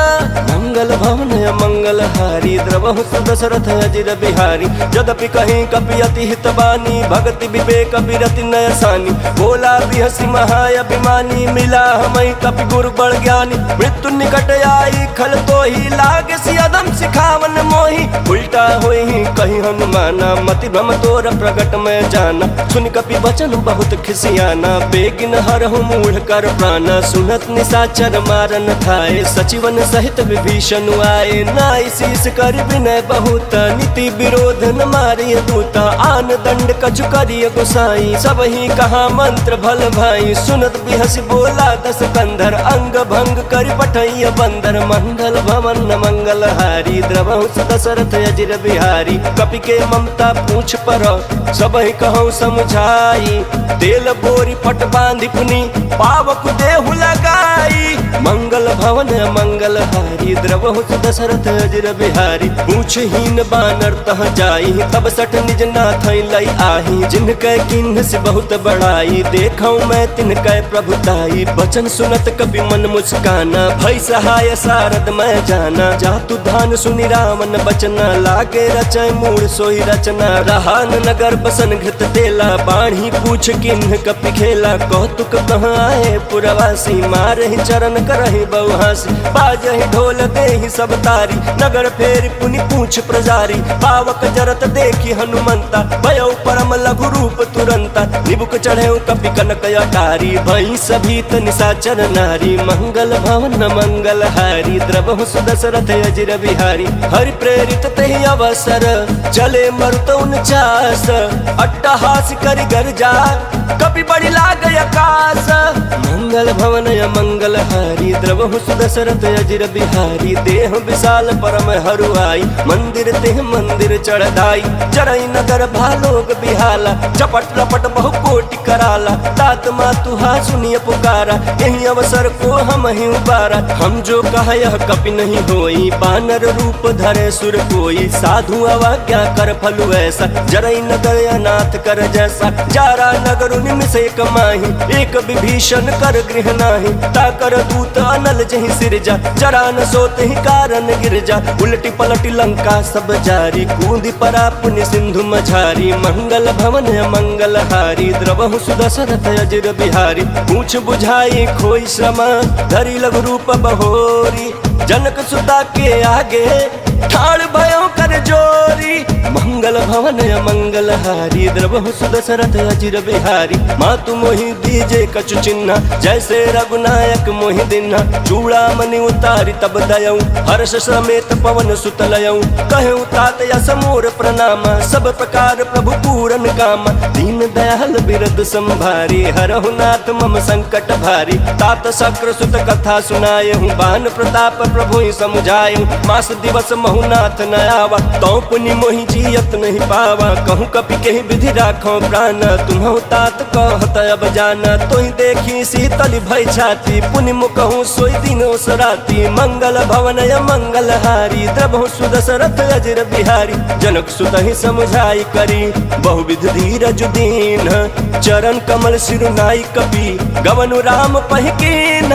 मंगल भवन मंगल हारी, द्रवहु दशरथ अजिर बिहारी। यद्यपि कहीं कपि अति हितबानी, भगति विवेक बिरति नय सानी। बोला बिहसी महाअभिमानी, मिला हमई कपि गुरु बड़ ज्ञानी। मृत्यु निकट आई, खल तो ही लागे सियदम सिखावन मोही। उल्टा होई कहीं हनुमाना, मति भ्रम तोर प्रगट में जाना। सुन कपि वचन बहुत खिसियाना, बेगिन हरहु मूढ़ कर प्राणा। सुनत निशाचर मारन थाए, सचिवन सहित विभीषण आए। नाई शीस कर विनय बहुत, नीति विरोध न मारिय दूता। आन दंड कछु करिय गोसाई, सब ही कहा मंत्र भल भाई। सुनत बिहसी बोला दस कंधर, अंग भंग कर पठैय बंदर। मंगल भवन मंगल हारी, द्रवहु दशरथ अजिर बिहारी। कपि के ममता पूछ पर, सब ही कहूँ समझाई। तेल बोरी पट बांधि पुनि, पावक देहु लगाई। मंगल भवन मंगल हारी, द्रवहु दशरथ अजिर बिहारी। पूछहीन बानर तह जाई, तब सठ निज नाथ लई आही। जिनकै किन्ह से बहुत बड़ाई, देखऊं मैं तिनकै प्रभुताई। बचन सुनत कपि मन मुस्काना, भई सहाय सारद मैं जाना। जातु धान सुनि रामन बचना, लागे रचय मूढ़ सोई रचना। रहान नगर बसन घृत तेला, बाढ़ी पूछ किन्ह कपि खेला। कौतुक कहाँ आए पुरवासी, मारहि चरण करहि बहुहासी। बाजहि ढोल देहि सब तारी, नगर फेर पुनि पूछ प्रजारी। पावक जरत देखी हनुमंता, भयो परम लघु रूप तुरंता। निबुक चढ़े कपि कनक अटारी, भई सभीत निशाचर नारी। मंगल भवन मंगल हारी, द्रवहु दशरथ अजिर बिहारी। हरि प्रेरित तेहि अवसर, चले मरुत 49। अट्टहास करि गर्जा, कपि बड़ि लागय आकाश। मंगल भवन मंगल हारी, द्रवहु दशरथ अजिर बिहारी। देह विशाल परम हरुआई, मंदिर तेह मंदिर चढ़ाई। चरई नगर भालोग बिहाला, चपट रपट बहु कोटि कराला। तात मातुहा सुनिय पुकारा, यही अवसर को हम ही उबारा। हम जो कहा यह कपि नहीं होई, बानर रूप धरे सुर कोई। साधु अवज्ञा कर फलु ऐसा, जरई नगर अनाथ कर जैसा। जारा नगर निमिषे कमाही, एक विभीषण कर गृह नाही। ताकर दूत अनल जहि सिरजा, जरा न सोते ही कारण गिरजा। उलटी पलटी लंका सब जारी, कूदी परा पुनि सिंधु मझारी। मंगल भवन मंगल हारी, द्रवहु दशरथ अजिर बिहारी। पूछ बुझाई खोई श्रमा, धरि लघु रूप बहोरी। जनक सुता के आगे, ठाड़ भयो कर जोरी। मंगल भवन मंगल हारी, द्रवहु दशरथ अजिर बिहारी। मातु मोहि दीजे कछु चिन्ह, जैसे रघुनायक मोहि दिन्हा। चूड़ा मणि उतारी तब दयऊ, हर्ष समेत पवन सुत लयऊ। कहूँ तात यस मोर प्रणामा, सब प्रकार प्रभु पूरन कामा। दीन दयाल बिरद संभारी, हरहु नाथ मम संकट भारी। तात शक्र सुत कथा सुनायहूँ, बान प्रताप प्रभु समुझायहूँ। मास दिवस महु नाथ न आवा, तौ पुनि मोहि जियत नहीं पावा। कहूँ कपि केहि विधि राखो प्राण, तुम्हु तात कहत अब जाना। तोहि देखी शीतल भय छाती, पुनि मुकहूँ सोई दिनो सराती। मंगल भवन मंगल हारी, द्रवहु दशरथ अजिर बिहारी। जनक सुत ही समझाई करी, बहुविध धीरज दीन। चरण कमल सिरुनाई कपि, गवनु राम पहिकीन।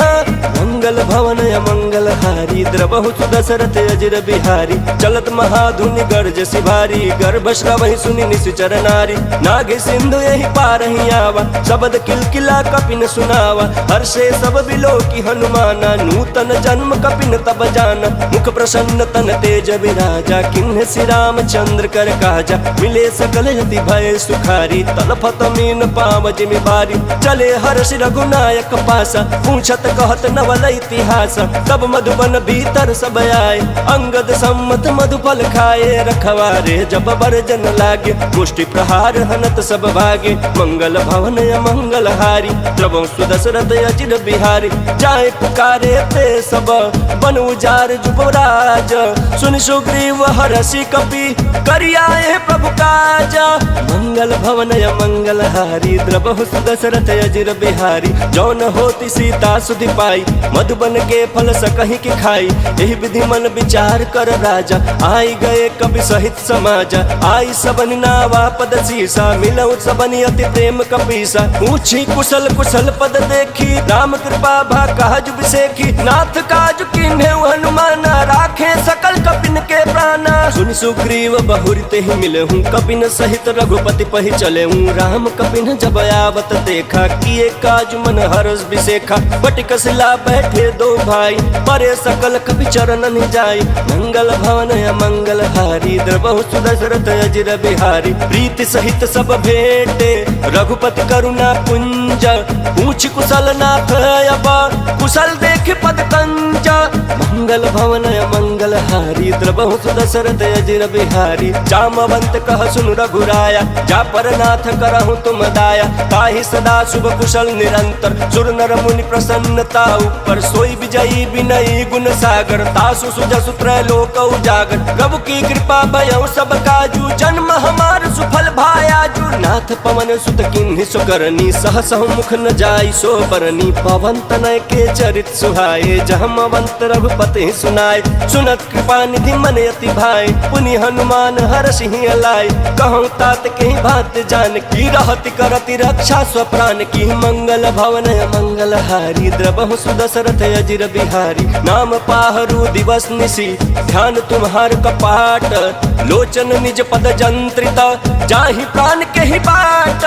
मंगल भवन मंगल हारी, द्रवहु दशरथ अजिर बिहारी। चलत महाधुनि गर्ज सिभारी, गर्भ श्रवहि सुनि निश्चर नारी। नागे सिंधु यही पारहि आवा, शब्द किलकिला कपि न सुनावा। हर्षे सब बिलोकी हनुमाना, नूतन जन्म कपिन तब जाना, मुख प्रसन्न तन तेज विराजा, किन्ह श्री रामचंद्र कर काजा, मिले सकल यति भय सुखारी, तलफत मीन पाव जिमि बारी, चले हर्ष रघुनायक पासा, पूछत कहत नवल इतिहास, तब मधुबन भीतर सब आए, अंगद सम्मत मधुफल खाए, रखवारे जब बरजन लागे, मुष्टि प्रहार हनत सब भागे, मंगल भवन मंगल हारी, द्रवं सुदशरथ अजिर बिहारी, जाए पुकारे ते सब बन उजार जुबराज, सुन सुग्रीव हरषि कपि करियाए प्रभु काज, मंगल भवन मंगल हारी, द्रवहु सुदशरथ अजिर बिहारी, जौन होती सीता सुधि पाई, मधुबन के फल सकहि के खाई, यही विधि मन विचार कर राजा, आई गए कवि सहित समाजा, आई सबन नावा पद सीसा, मिलऊ सबन अति प्रेम कपीसा, पूछी कुशल कुशल पद देखी, राम कृपा भा काज बिसेखी, नाथ काज किन्हे हनुमाना, राखे सकल कपिन के प्राणा, सुन सुग्रीव बहुरी ते ही मिले हूँ, कपिन सहित रघुपति पहि चले हूँ, राम कपिन जब आवत देखा, किए काज मन हर्ष बिसेखा, बटिक शिला बैठे दो भाई, परे सकल कपि चरण जाई, मंगल भवन मंगल हारी, द्रवहु सुदशरथ अजिर बिहारी, प्रीति सहित सब भेंटे, रघुपति करुणा पुंज, पूछ कुशल नाथ अब, कुशल देख पद कंज, मंगल भवन मंगल हारी, द्रवहु सुदशरथ अजिर बिहारी, जामवंत कह सुन रघुराया, जा पर नाथ करहु तुम दाया, ताहि सदा शुभ कुशल निरंतर, सुर नर मुनि प्रसन्नता ऊपर, सोई विजयी विनयी गुण सागर, तासु सुजसु त्रैलोक उजागर, प्रभु की कृपा भयउ सब काजू, जन्म हमार सुफल भायाजू, नाथ पवन सुत किन्हि सुकरनी, सहसहु मुख न जाई सो बरनी, पवन तनय के चरित सुहाए, जहमवंत रघुपति सुनाए, सुनत कृपा निधि मन अति भाई, पुनि हनुमान हरषि अलाय, कहूँ तात के बात जान की, रहति करति रक्षा स्वप्राण की, मंगल भवन मंगल हारी, द्रवहु सुदशरथ अजिर बिहारी, नाम पाहरू दिवस निशी, ध्यान तुम्हार कपाट, लोचन निज पद जंत्रित, जाहि प्राण के ही बाट,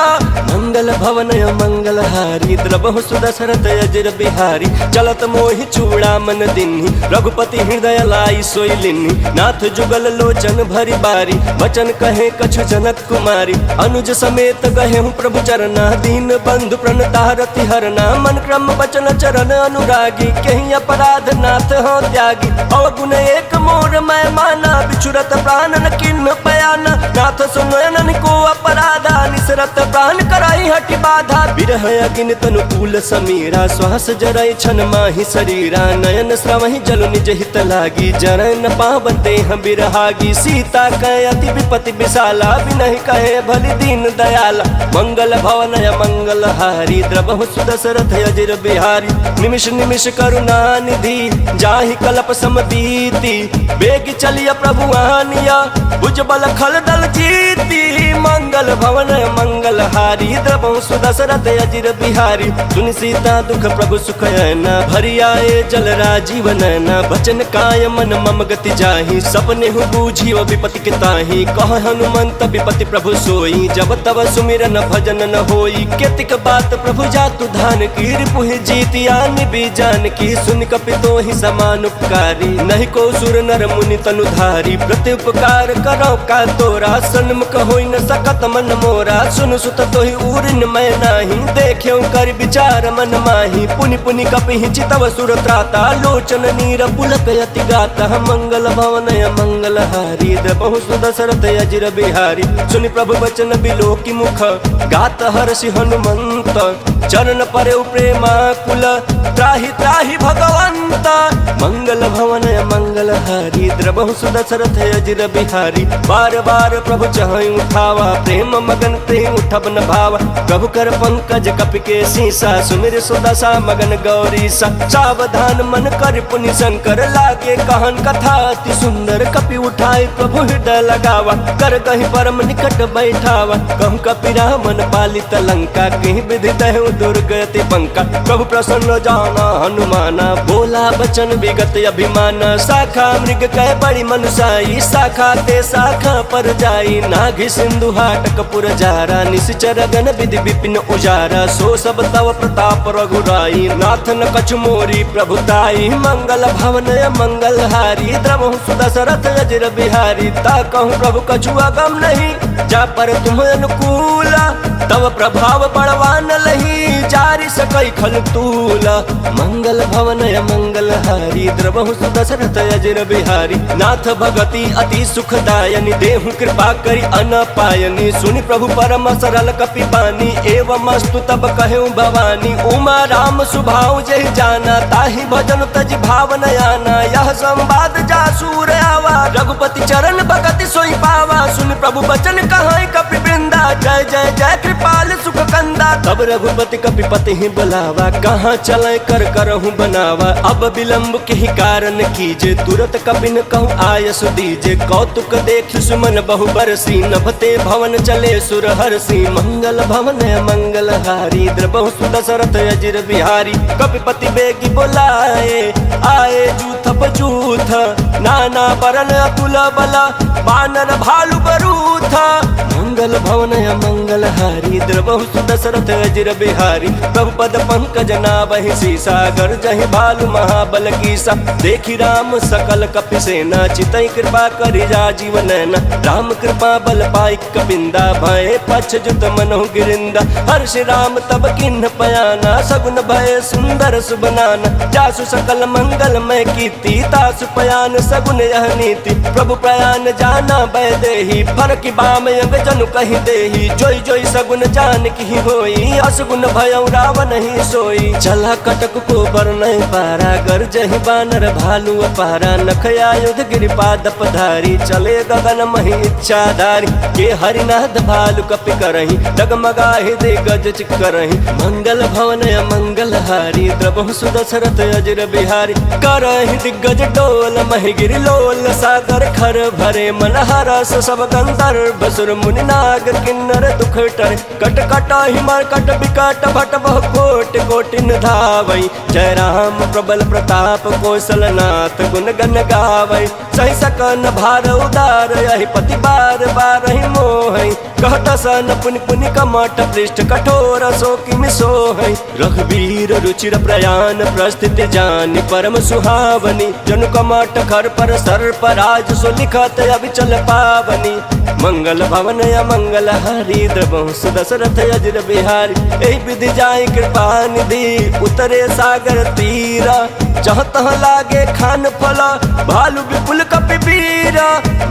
मंगल भवन मंगल हारी, द्रवहु सुदशरथ अजिर बिहारी, चलत मोहि चूड़ा मन दिन्हि, रघुपति हृदय लाई सोई लिन्हि, नाथ जुगल लोचन भरी बारी, वचन कहे कछु जनक कुमारी, अनुज समेत गहे हूँ प्रभु चरना, दीन बंधु प्रणतारति हरना, मन क्रम वचन चरण अनुरागी, कहीं अपराध नाथ हो त्यागी, अवगुण एक मोर मैं माना, बिछुरत प्राण न किन्ह पयाना, नाथ सुनयन को अपराधा, निसरत प्राण कराई हटि बाधा, बिरह अगिन तनु कूल समीरा, श्वास जरय छन माहि शरीरा, नयन श्रवहि जल निज हित लागी, जरय न पावन देह बिरहागी, सीता कहे अति विपति विशाला, बिनहि कहे भलि दीन दयाला, मंगल भवन मंगल हारी, द्रवहु सुदशरथ अजिर बिहारी, निमिष निमिष करुणा निधि, जाहि कल्प समतीति, बेग चलिय प्रभु आनिया, भुज बल खल दल जीती, मंगल भवन मंगल हारी, द्रवहु सुदशरथ अजिर बिहारी, सुनि सीता दुख प्रभु सुख ऐना, भरि आए जल राजीव नैना, बचन काय मन मम गति जाहि, सपने हु बूझी विपति के ताहि, कह हनुमंत विपति प्रभु सोई, जब तब सुमिरन भजन न होई, केतिक बात प्रभु जातु धान की, रिपुहि जीति आनि बीजान की, सुन कपि तोहि समान उपकारी, नहीं को सुर नर मुनि तनुधारी, प्रति उपकार करो का तोरा, सन्मुख होई न सकत मन मोरा, सुन सुत तोहि उरिन मैं नाही, देख्यो कर विचार मन माही, पुनि पुनि कपि चितव सुर त्राता, लोचन नीर पुलक यति गाता, मंगल भवन मंगल हारी, द्रवहु सुदशरथ अजिर बिहारी, सुनि प्रभु वचन बिलोकि मुख, गात हर्षि हनुमंत, चरण परे प्रेमा कुल, त्राहि त्राहि भगवंत, मंगल भवन मंगल हारी, द्रवहु सुदशरथ अजिर बिहारी, बार बार प्रभु चहई उठावा, प्रेम मगन ते उठब न भावा, प्रभु कर पंकज कपि के सीसा, सुमिर सुदशा मगन गौरीसा, सावधान मन कर पुनि शंकर, लागे कहन कथा अति सुंदर, कपि उठाई प्रभु हृदय लगावा, कर कहीं परम निकट बैठावा, कहूँ कपि रामन पालित लंका, कहीं विधि दहु दुर्गति पंका। प्रभु प्रसन्न जाना हनुमाना, बोला बचन विगत अभिमान। शाखा मृग कह बड़ी मनुषाई, शाखा ते शाखा पर जाई। नाघि सिंधु हाटक पुर जारा, निश्चर गण विधि विपिन उजारा। सो सब तव प्रताप रघुराई, नाथ न कछु मोरी प्रभुताई। मंगल भवन मंगल हारी, द्रवहु सुदशरथ अजर बिहारी। ता कहूँ प्रभु कछु अगम नहीं, जा पर तुम अनुकूल। तव प्रभाव बड़वान लही, जारि सकई खल तूला। मंगल भवन मंगल हारी, द्रवहु सुदशरथ अजर बिहारी। नाथ भगति अति सुखदायनी, देहु कृपा करी अनपायनी। सुनि प्रभु परम सरल कपि बानी, एवं अस्तु तब कहूँ भवानी। उमा राम सुभाव जहि जाना, ताहि भजन तज भाव न आना। यह संवाद जासूर आवा, रघुपति चरण भगति सोई पावा। सुन प्रभु बचन कहाँ कपि वृंदा, जय जय जय कृपाल सुख कंदा। तब रघुपति कपिपति ही बुलावा, कहाँ चले कर करहूँ बनावा। अब विलम्ब के ही कारण कीजे, तुरत कपिन कहूँ आयस दीजे। कौतुक देख सुमन बहु बरसी, नभते भवन चले सुर हरसी। मंगल भवन मंगल हारी, द्रवहु सुदशरथ अजर बिहारी। कपिपति बेगी बुलाए, आए जूथ पजूथ। नाना बरन अतुल बला, बानर भालु बरूथ। मंगल भवन मंगल हारी, द्रवहु सुदशरथ अजर बिहारी। प्रभु पद पंकज नाभहि सीसा, गर्जहि भालु महाबल कीसा। देखि राम सकल कपि सेना, चितई कृपा करि राजीव नैना। राम कृपा बल पाई कपिंदा, भय पछ जुत मनहु गिरिंदा। हर्ष राम तब किन्ह पयाना, सगुन भय सुंदर सुबनाना। जासु सकल मंगल मैं कीर्ति, तासु पयान सगुन यह नीति। प्रभु प्रयान जाना भय देहि, फरकि बाम अंग जनु कहि देहि। जोई जोई सगुन जान की होई, असगुन भयउ रावण ही सोई। चला कटक को बरनहि पारा, गर्जहि बानर भालु अपारा। नख आयुध गिरिपाद पधारी, चले गगन महि इच्छाधारी। के हरिनाथ भालु कपि करहि, डगमगाहि दिग्गज चिक्करहि। मंगल भवन मंगल हारी, द्रवहु सुदशरथ अजर बिहारी। करहि दिग्गज डोल महि गिरि लोल, सागर खर भरे मन हरस। सब गंधर्व सुर मुनि नाग किन्नर दुख टरे। कट कट हिमर कट विकट भट बहु कोटि कोटिन धावई। जय राम प्रबल प्रताप कौशलनाथ, गुण गण गावई। सहि सकन भार उदार, यहि पति बार बार ही मोहई। कहत सन पुनि पुनि कमट पृष्ठ, कठोर सो किमि सोहई। रघुवीर रुचिर प्रयाण, प्रस्थिति जानि परम सुहावनी। जनु कमट खर पर सर्प राज, सो लिखत अभिचल पावनी। मंगल भवन मंगल हारी, द्रवहु सुदशरथ अजर बिहारी। एहि विधि जाय कृपा निधि, उतरे सागर तीरा। जहाँ तहाँ लागे खान फला, भालु विपुल कपि बीरा।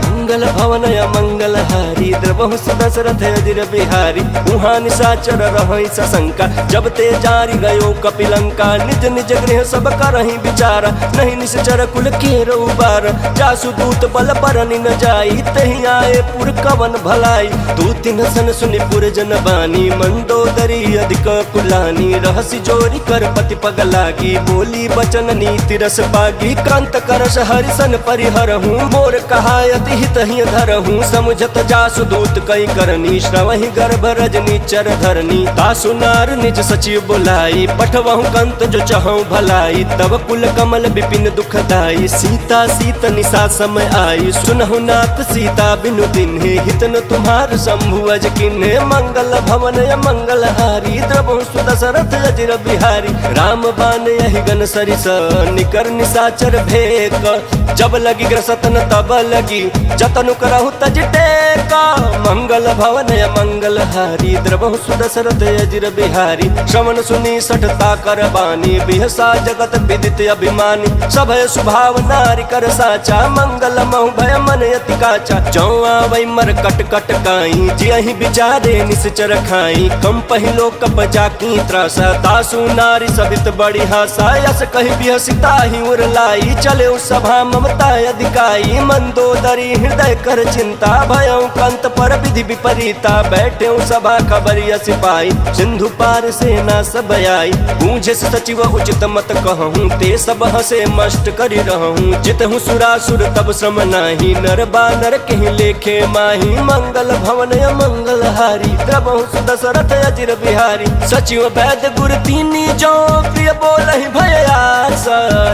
मंगल भवन मंगल हारी, द्रवहु सुदशरथ अजर बिहारी। उहाँ निशाचर रहै सशंका, जब ते जारि गयो कपिलंका। निज निज गृह सब करहि विचारा, नहीं निश्चर कुल केर उबार। जासु दूत बल बरनि न जाई, तहि आए पुर कवन भलाई। दूति न सन सुनि पुर जन बानी, मंदोदरी अधिक कुलानी। रहसि जोरी कर पति पग लागी, बोली बचन नीति रस पागी। कांत करस हरिसन परिहरहूँ, मोर कहायति हित ही धरहूँ। समुझत जासु दूत कई करनी, श्रवहि गर्भ रजनी चर धरनी। तासु नार निज सचिव बुलाई, पठवहु कंत जो चहु भलाई। तब कुल कमल विपिन दुखदाई, सीता सीत निशा समय आई। सुनहु नाथ सीता बिनु तिन्हे, हित न तुम्हार शंभु अज किन्हे। मंगल भवन मंगल हारी, द्रवहु सुदशरथ अजर बिहारी। राम बान यहि गन सरिस, निकर निशाचर भेक। जब लगी ग्रसतन तब लगी, जतनु करहु तज टेका। मंगल भवन मंगल हारी, द्रवहु सुदशरथ अजर बिहारी। श्रवण सुनी सठता कर बानी, बिहसा जगत विदित अभिमानी। सभय सुभाव नारि कर साचा, मंगल महु भय मन अति काचा। जौआ वै मर कट कट काई, जियहि विचारे निश्चर खाई। कम पहिलो कप जाकी त्रासा, तासु नारी सभित बड़ी हासा। यस कहि बिहसिता ही उर लाई, चले सभा ममता अधिकाई। मंदोदरी हृदय कर चिंता भयं कंत पर विधि विपरीता बैठे सभा खबरिया सिपाही सिंधु पार सेना सब आई पूछे सचिव उचित मत कहूँ ते सब हंसे मस्त करी रहूँ जितहु सुरासुर तब श्रम नाही नर बानर कहीं लेखे माही मंगल भवन मंगल हारी द्रवहु सुदशरथ अजिर बिहारी सचिव वैद्य गुर तीनी जो प्रिय बोल भयास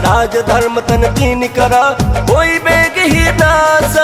राज धर्म तन तीन करा कोई बेग ही नास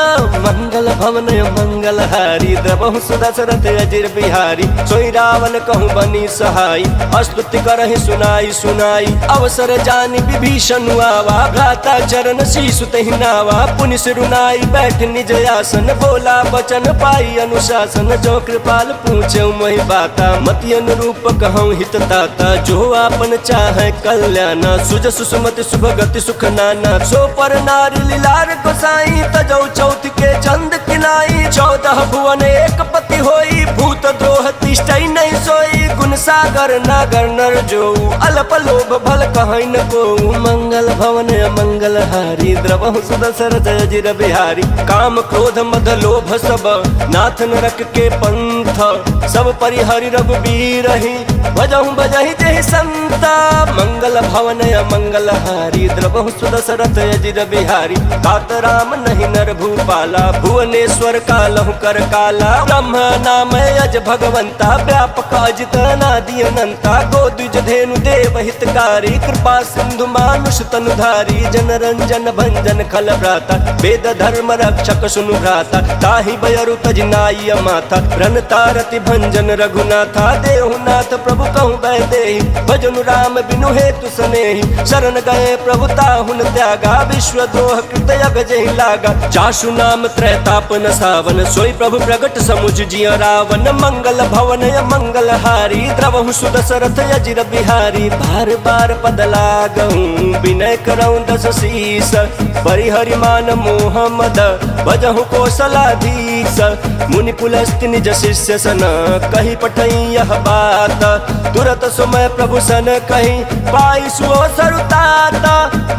मंगल भवन मंगल हारी द्रवहु सुदशरथ अजिर बिहारी सोई रावण कहूँ बनी सहाय स्तुति करहि सुनाई सुनाई अवसर जानि विभीषण आवा भ्राता चरण शीशु तहि नावा पुनि सिरुनाई बैठ निज आसन बोला बचन पाई अनुशासन जो कृपाल पूछे मोहि बाता मति अनुरूप कहूँ हित ताता जो आपन चाहे कल्याण सुज सुसुमति शुभ गति सुख नाना सो पर नारी लीलार गोसाई तजौ चौथ के चंद किनाई 14 भुवन एक पति होई भूत द्रोह तिष्ठई नहीं सोई गुण सागर नागर नर जो अल्प लोभ भल कहीं न को मंगल भवन मंगल हारी द्रवहु सुदशरथ अजिर बिहारी काम क्रोध मद लोभ सब नाथ नरक के पंथ सब परिहरि रघुबीर भजहु बजहि जहि संता मंगल भवन मंगल हारी द्रवहु सुदशरथ अजिर बिहारी तात राम नहीं नर भूपाला भुवनेश्वर कालहु कर काला ब्रह्म नाम अज भगवंता व्यापक अजित अनादि अनंता गोद्विज धेनु देव हितकारी कृपा सिंधु मानुष तनुधारी जन रंजन भंजन खल भ्राता वेद धर्म रक्षक सुनु भ्राता ताहि बयरु तजनाई माथा रन तारति भंजन रघुनाथा देहुनाथ प्रभु कहूँ बैदेहि भजनु राम बिनु हेतु सनेहि शरण गए प्रभु ताहुन त्यागा विश्व द्रोह कृत जहि लागा जासु नाम त्रैतापन सावन सोई प्रभु प्रगट समुझ जिय रावण मंगल भवन मंगल हारी द्रवहु सुदशरथ अजिर बिहारी बार बार पद लागहूँ विनय करऊँ दस शीस परिहरि मान मोह मद भजहु कौशलाधीश मुनि पुलस्त्य निज शिष्य सन कही पठई यह बात तुरत सुमय प्रभु सन कही पाई सुओ सरुतात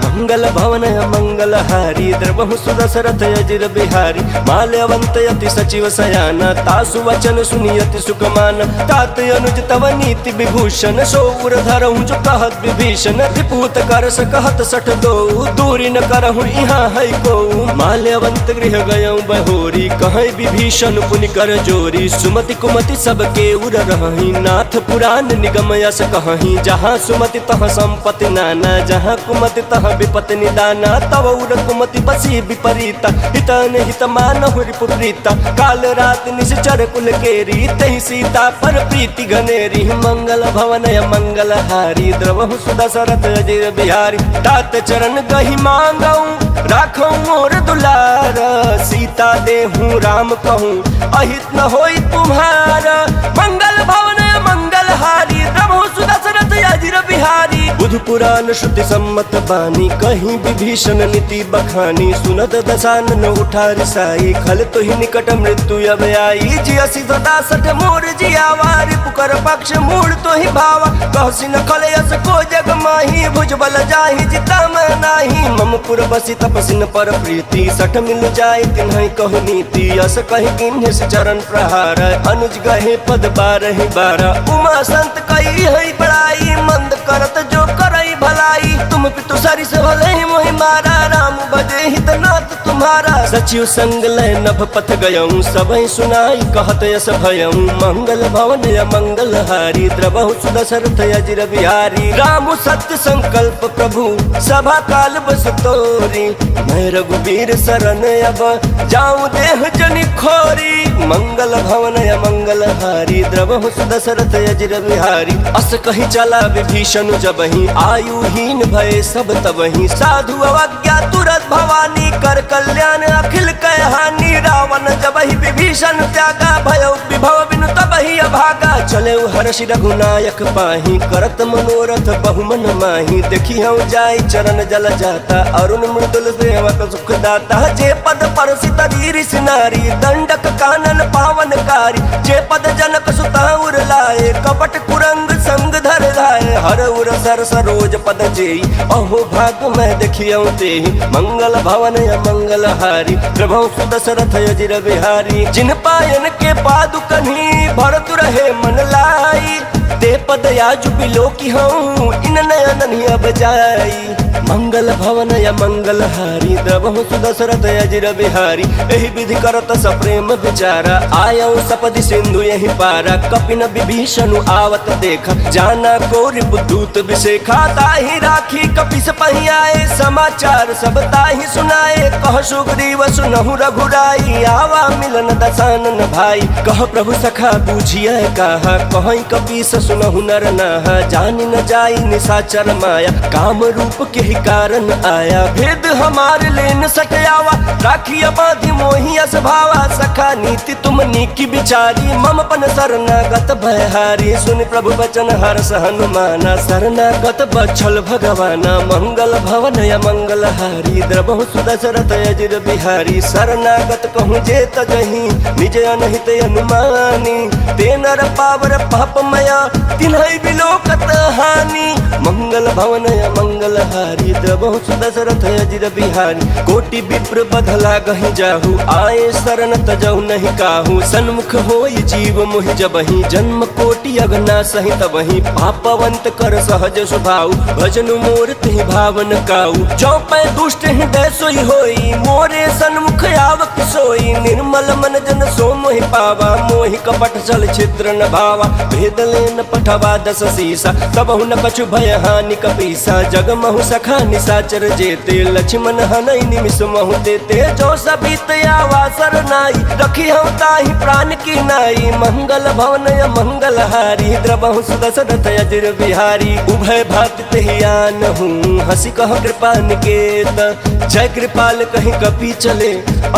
मंगल भवन मंगल हारी द्रवहु सुदशरथ अजिर बिहारी माल्यवंत यति सचिव सयाना तासु वचन सुनियति सुकमान तात अनुज तव नीति विभूषण सौर धरहु जो कहत विभीषण त्रिपुत कर सकहत सठ दो दूरी न करहु यहाँ है को माल्यवंत गृह गयऊँ बहोरी कहीं विभीषण पुनि कर जोरी सुमति कुमति सबके उर रही नाथ पुराण निगम यस कहीं जहाँ सुमति तह संपत्ति नाना जहाँ कुमति तह विपत्ति निदाना तव उर कुमति बसी विपरीता हितन हित मानहु रिपुप्रीता काल रात निश्चर कुल केरी तहि सीता पर प्रीति घनेरी मंगल भवन मंगल हारी द्रवहु सुदशरथ अजिर बिहारी तात चरण गहि मांगऊँ राखऊँ मोर दुलार सीता देहूँ राम कहूँ अहित न होई तुम्हारा मंगल भवन मंगल हारी द्रवहु सुदशरथ अजिर बिहारी बुध पुराण श्रुति सम्मत बानी कहीं विभीषण नीति बखानी सुनत दशानन उठा रिसाई खल तो ही निकट मृत्यु अब आई जियसी सदा सठ मोर जियावारी पुकर पक्ष मूल तो ही भावा कहसी न खल यस को जग माही भुजबल जाहि जिता मैं नाही ममपुर बसी तपसिन पर प्रीति सठ मिल जाय तिन्हि कहु नीति यस कहि किन्हि चरण प्रहार अनुज गहे पद बारहि बारह उमा संत कही है बड़ाई मंद करत जो करई भलाई तुम पितु सरि से भले मोहि मारा राम बजे हित नाथ तुम्हारा सचिव संग लय नभ पथ गयऊँ सबहि सुनाई कहत यस भयऊँ मंगल भवन मंगल हारी द्रवहु सुदशरथ अजिर बिहारी राम सत्य संकल्प प्रभु सभा काल बस तोरी मैं रघुबीर शरण अब जाऊँ देह जनि खोरी मंगल भवन मंगल हारी द्रवहु सुदशरथ अजिर बिहारी अस कहीं चला विभीषण जबहि आयुहीन भय सब तबहि साधु अवज्ञा तुरत भवानी कर कल्याण अखिल कहानी रावण जबहि विभीषण त्यागा भय विभव बिनु तबहि अभागा चले हर्षि रघुनायक पाही करत मनोरथ बहुमन माही देखी हम जाई चरण जल जाता अरुण मृदुल सेवक सुख दाता जे पद परसित रीरिस नारी दंडक कानन पावनकारी जे पद जनक सुता उर लाए कपट कुरंग संग धर लाए हर उर सर सरोज पद जेई अहो भाग मैं देखियौ ते मंगल भवन मंगल हारी प्रभु सुदशरथ अजिर बिहारी जिन पायन के पादुकन्ही भरत रहे मन लाई ते पद याजु बिलो की हूँ इन नयन अब जाई मंगल भवन या मंगल हारी प्रभु सुदशरथ अजिर बिहारी एहि विधि करत सप्रेम विचारा आयौ सपदि सिंधु यही पारा कपिन विभीषण आवत देखा जाना कोरि बुद्धूत विशेखा ताहि राखी कपिस पहियाए समाचार सब ताहि सुनाए कह सुग्रीव सुनहु रघुराई आवा मिलन दसानन भाई कह प्रभु सखा बूझिए कहा कहीं कपीस सुनहु नर नाहा जानि न जाई निशाचर माया काम रूप के ही कारण आया भेद हमार लेन सटयावा राखिया बाधी मोहि अस भावा सखा नीति तुम नीकी बिचारी मम पन शरणागत भयहारी सुन प्रभु बचन हर्ष हनुमाना शरणागत बछल भगवाना मंगल भवन या मंगल हारी द्रबहु सुदशरथ अजिर बिहारी शरणागत कहूँ जे तजही निज अनहित अनुमानी ते नर पावर पापमया तिन्है बिलोकत हानि मंगल भवन या मंगल हारी द्रबहु सुदशरथ अजिर बिहारी कोटि विप्र बधला गहि जाहु आए शरण तजहु नहीं काहू सन्मुख होई जीव मोहि जबहि जन्म कोटि अगना सहित वही पापवंत कर सहज स्वभाव भजन मोर तिहि भावन काऊ चौपै दुष्ट हृदय सोई होई मोरे सन्मुख आवक सोई निर्मल मन जन सो मोहि पावा मोहि कपट छल छिद्र न भावा भेद लेन पठवा दस सीसा तबहु न कछु भय हानि कपीसा जगमहु सखा निशाचर जेते लक्ष्मण हनई निमिष महु देते जो सबीत आवा सरनाई रखी हम ताहि प्राण की नाई मंगल भवन या मंगल हारी द्रबहु सुदशरथ अजिर बिहारी उभय भात तेहियान हूँ हंसी कह कृपा निकेत जय कृपाल कहीं कपी चले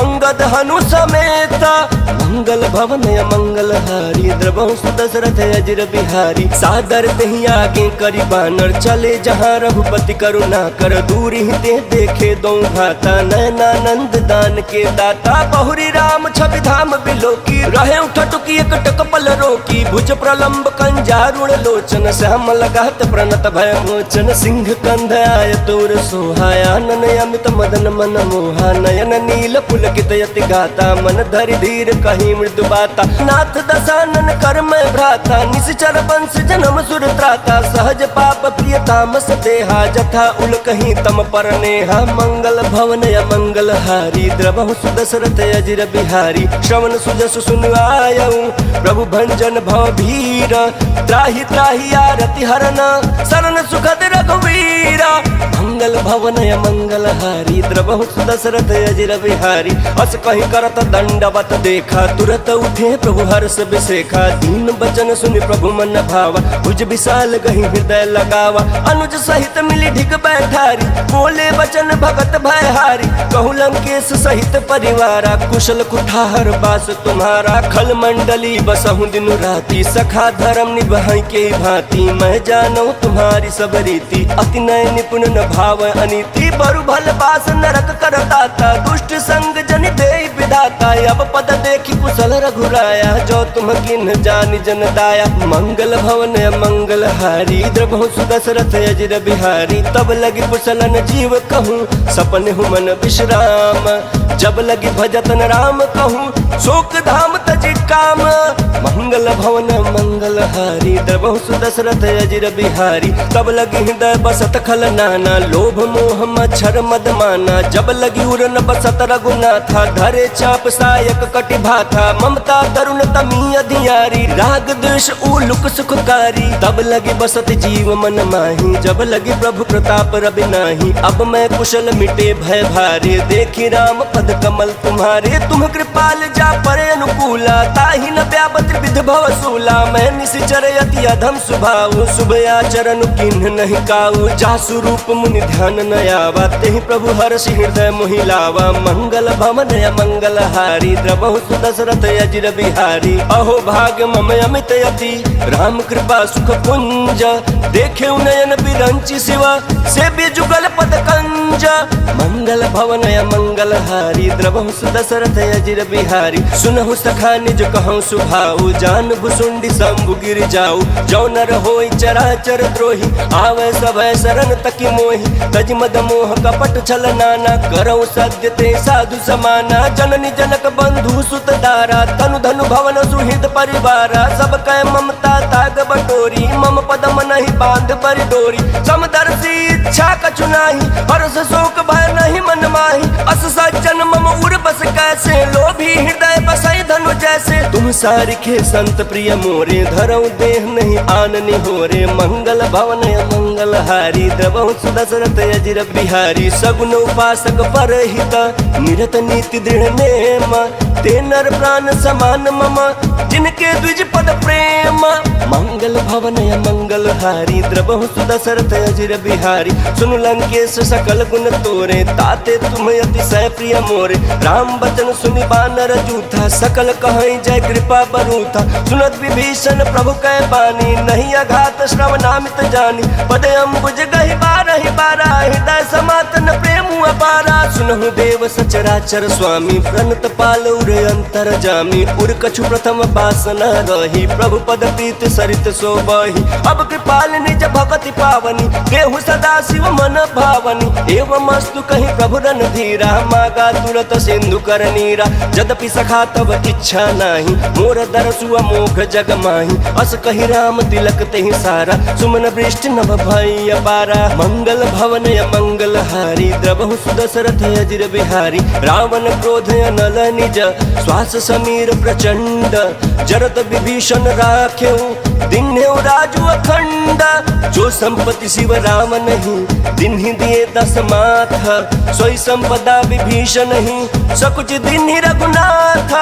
अंगद हनु समेत मंगल भवन या मंगल हारी द्रबहु सुदशरथ अजिर बिहारी सादर तेहि आगे करी बानर चले जहाँ रघुपति करुणा कर दूर ही ते देखे दो भाता नयनानंद दान के दाता बहुरी राम छवि धाम बिलोकी रहे उठटुकी एक टकपल रोकी भुज प्रलंब कंजारुण लोचन श्याम लगात प्रणत भय मोचन सिंह कंध आय तोर सोहाया नन अमित मदन मन मोहा नयन नील पुलकित यति गाता मन धरि धीर कहीं मृदु बाता नाथ दसानन कर मैं भ्राता निश्चर वंश जन्म सुर त्राता सहज पाप प्रिय तामस देहा जथा उल कहीं तम पर नेहा मंगल भवन या मंगल हारी द्रबहु सुदशरथ अजिर बिहारी श्रवण सुजस सुन आयऊ प्रभु भंजन भव भीर त्राहि त्राहि आरति हरन शरण सुखद रघुवीरा मंगल भवन या मंगल हारी द्रबहु सुदशरथ अजिर बिहारी अस कहीं करत दंडवत देखा तुरत उठे प्रभु हर्ष बिसेखा दीन बचन सुनि प्रभु मन भावा भुज विशाल गही हृदय लगावा अनुज सहित मिली ढिग बैठारी बोले वचन भगत भयहारी कहु लंकेश सहित परिवारा कुशल कुठार बास तुम्हारा खल मंडली बसहु दिन राती सखा धर्म निभाई के भांति मैं जानू तुम्हारी सब रीति अति नय निपुण न भाव अनीति बरु भल बास नरक करताता दुष्ट संग जन दे विधाता अब पद देखी कुशल रघुराया जो तुम किन जानि जन दाया मंगल भवन मंगल हारी द्रबहु सुदशरथ अजिर बिहारी तब लगी कुशलन जीव कहूँ सपन हुमन विश्राम जब लगी भजतन राम कहूँ शोक धाम तजि काम मंगल भवन मंगल हारी द्रबहु सुदशरथ अजिर बिहारी तब लगी हृदय बसत खल नाना लोभ मोह मच्छर मद माना जब लगी उड़न बसत रघुनाथा धरे चाप सायक कटि भाथा ममता तरुण तमी अधियारी राग द्वेष उलुक सुखकारी तब लगी बसत जीव मन माही जब लगी प्रभु प्रताप रवि नाही अब मैं कुशल मिटे भय भारे देखी राम पद कमल तुम्हारे तुम कृपाल जा परे अनुकूला ताहि न व्यापत विध भव सूला मैं निशिचर यति अधम स्वभाव शुभ आचरण किन्ह नहीं काऊ जासु रूप मुनि ध्यान न आवा तेहि प्रभु हर्ष हृदय मोहिलावा। मंगल भवन मंगल हारी द्रवहु सुदशरथ अजिर बिहारी। अहो भाग्य मम अमित यति राम कृपा सुख पुंज। देखे नयन बिरंची शिवा से भी जुगल पद कंज। मंगल भवन मंगल हारी द्रवहु सुदशरथ अजिर बिहारी। सुनहु सखा निज कहूँ सुभाऊ जान भुसुंडी शंभु गिर जाऊ। जो नर होई चराचर द्रोही आवे सभय शरण तकी मोहि। तज मद मोह कपट छल नाना करऊ सद्य ते साधु समाना। जननी जनक बंधु सुत दारा तनु धनु भवन सुहृद परिवारा। सब कह ममता ताग बटोरी मम पदम नहीं बांध पर डोरी। समदर्शी इच्छा कछु नाही हर्ष शोक भय नहीं मन माही। अस सज्जन मम उर बस कैसे लोभी हृदय बसई धनु जैसे। तुम सारिखे संत प्रिय मोरे धरऊ देह नहीं आननी होरे। मंगल भवन मंगल हारी द्रवहु सुदशरथ अजिर बिहारी। सगुन उपासक परहित निरत नीति दृढ़ नेम। ते नर प्राण समान मम जिनके द्विज पद प्रेम। मंगल भवन मंगल हारी द्रवहु सुदशरथ अजिर बिहारी। सुनु लंकेश सकल गुण तोरे ताते तुम अतिशय प्रिय मोरे। राम बचन सुनि बानर जूथा सकल कहीं जय कृपा बरूथा। सुनत विभीषण प्रभु कै बानी नहीं अघात श्रवणामित जानी। पद अम्बुज गहि बारहि बारा हृदय समातन प्रेम अपारा। सुनहु देव सचराचर स्वामी प्रणत पाल उर अंतर जामी। उर कछु प्रथम वासना रही प्रभु पद प्रीत सरित सोबही। अब कृपाल निज भगति पावनी देहु सदा शिव मन भावनी। एवं अस्तु कहीं प्रभु रन धीरा मागा तुरत सिंधु कर नीरा। यद्यपि सखा तब इच्छा नाही मोर दरसु अमोघ जग माही। अस कही राम तिलक तेहि सारा सुमन वृष्टि नभ भई अपारा। मंगल भवन मंगल हारी द्रवहु सुदशरथ अजिर बिहारी। रावण क्रोध अनल निज श्वास समीर प्रचंड। जरत विभीषण राखेऊ दिन्हेउ राजु अखंड। जो संपत्ति शिव राम नहीं दिन्हि दिए दस माथ। सोई संपदा विभीषण नहीं सकुच दिन्हि रघुनाथ।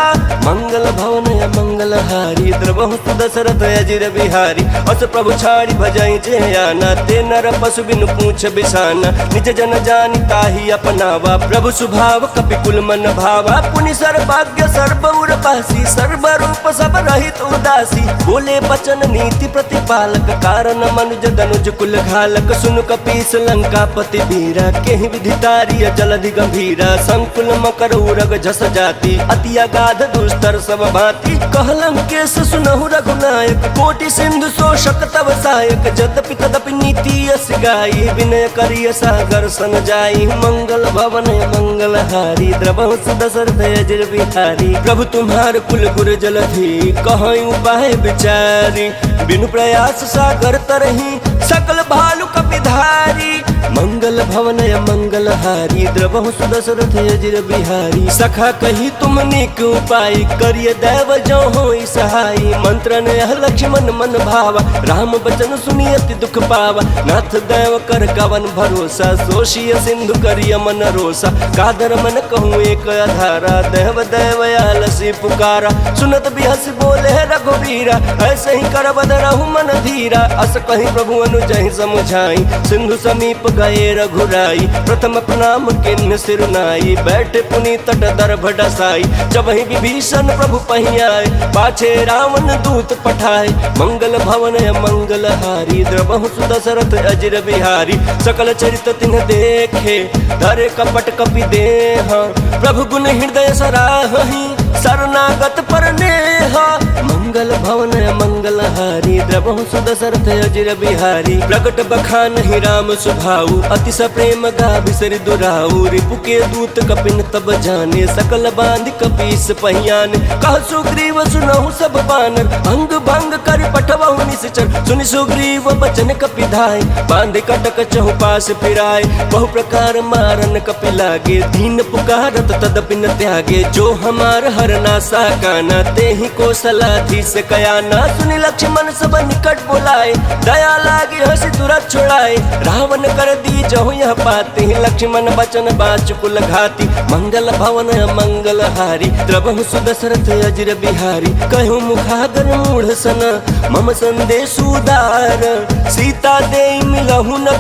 मंगल भवन मंगल हारी द्रवहु सुदशरथ अजिर बिहारी। अस प्रभु छाड़ी भजई जे आना ते नर पशु बिनु पूछ बिसाना। निज जन जानि ताहि अपनावा प्रभु सुभाव कपि कुल मन भावा। पुनि सर्वज्ञ सर्व उर पासी सर्व रूप सब रहित उदासी। बोले बचन नीति प्रतिपालक कारण मनुज दनुज कुल घालक। सुनु कपीस लंकापति वीरा केहि विधितारिय जलधि गंभीरा। संकुल मकर उरग झस जाति अति अगाध दुस्तर सब भांति। कहलंकेश सुनहु रघुनायक कोटि सिंधु शोषक तव सहायक। यद्यपि तदपि नीति यस गाई विनय करिय सागर सन जाई। मंगल भवन मंगल हारी द्रवहु सुदशरथ अजिर बिहारी। प्रभु तुम्हार कुल गुर जलधि कहीं उपाय विचारी। बिनु प्रयास सागर तरही सकल भालु कपिधारी। मंगल भवन मंगल हारी द्रवहु सुदशरथ अजिर बिहारी। सखा कही तुम नीक उपाय करिय दैव जो होई सहाई। मंत्र ने लक्ष्मण मन भावा राम बचन सुनि अति दुख पावा। नाथ दैव कर कवन भरोसा सोशिय सिंधु करिय मन रोसा। कादर मन कहूँ एक आधारा देव दैव आलसी पुकारा। सुनत बिहस बोले रघुवीरा ऐसे ही कर बद रहु मन धीरा। अस कहीं प्रभु अनुजहि समुझाई सिंधु समीप गए रघुराई। प्रथम प्रणाम किन्न सिरुनाई बैठे पुनि तट दर्भ डसाई। जब ही विभीषण प्रभु पही आए पाछे रावण दूत पठाए। मंगल भवन मंगल हारी द्रवहु सुदशरथ अजिर बिहारी। सकल चरित तिन्ह देखे धरे कपट कपि देह। प्रभु गुण हृदय सराहहि शरणागत पर नेह। मंगल भवन मंगल हारी द्रवहु सुदशरथ अजिर बिहारी। प्रगट बखान ही राम सुभाऊ अति सप्रेम गा बिसरि दुराऊ। रिपु के दूत कपिन तब जाने सकल बांध कपीस पहियान। कह सुग्रीव सुनहु सब बानर अंग भंग कर पठवहु निश्चर। सुनि सुग्रीव बचन कपि धाय बांध कटक चहुपास फिराय। बहु प्रकार मारन कपि लागे दीन पुकारत तदपि न त्यागे। जो हमार हरना साकाना तेहि को सलाधीस कयाना। सुनि लक्ष्मण सब निकट बुलाए दया लागे हंसी तुरंत छुड़ाए। रावण कर दी जहु यह पाए गाते लक्ष्मण बचन बाचुकुल घाती। मंगल भवन मंगल हारी द्रवहु सुदशरथ अजिर बिहारी। कहु मुखागर मूढ़ सन मम संदेश उदार। सीता दे मिलहु न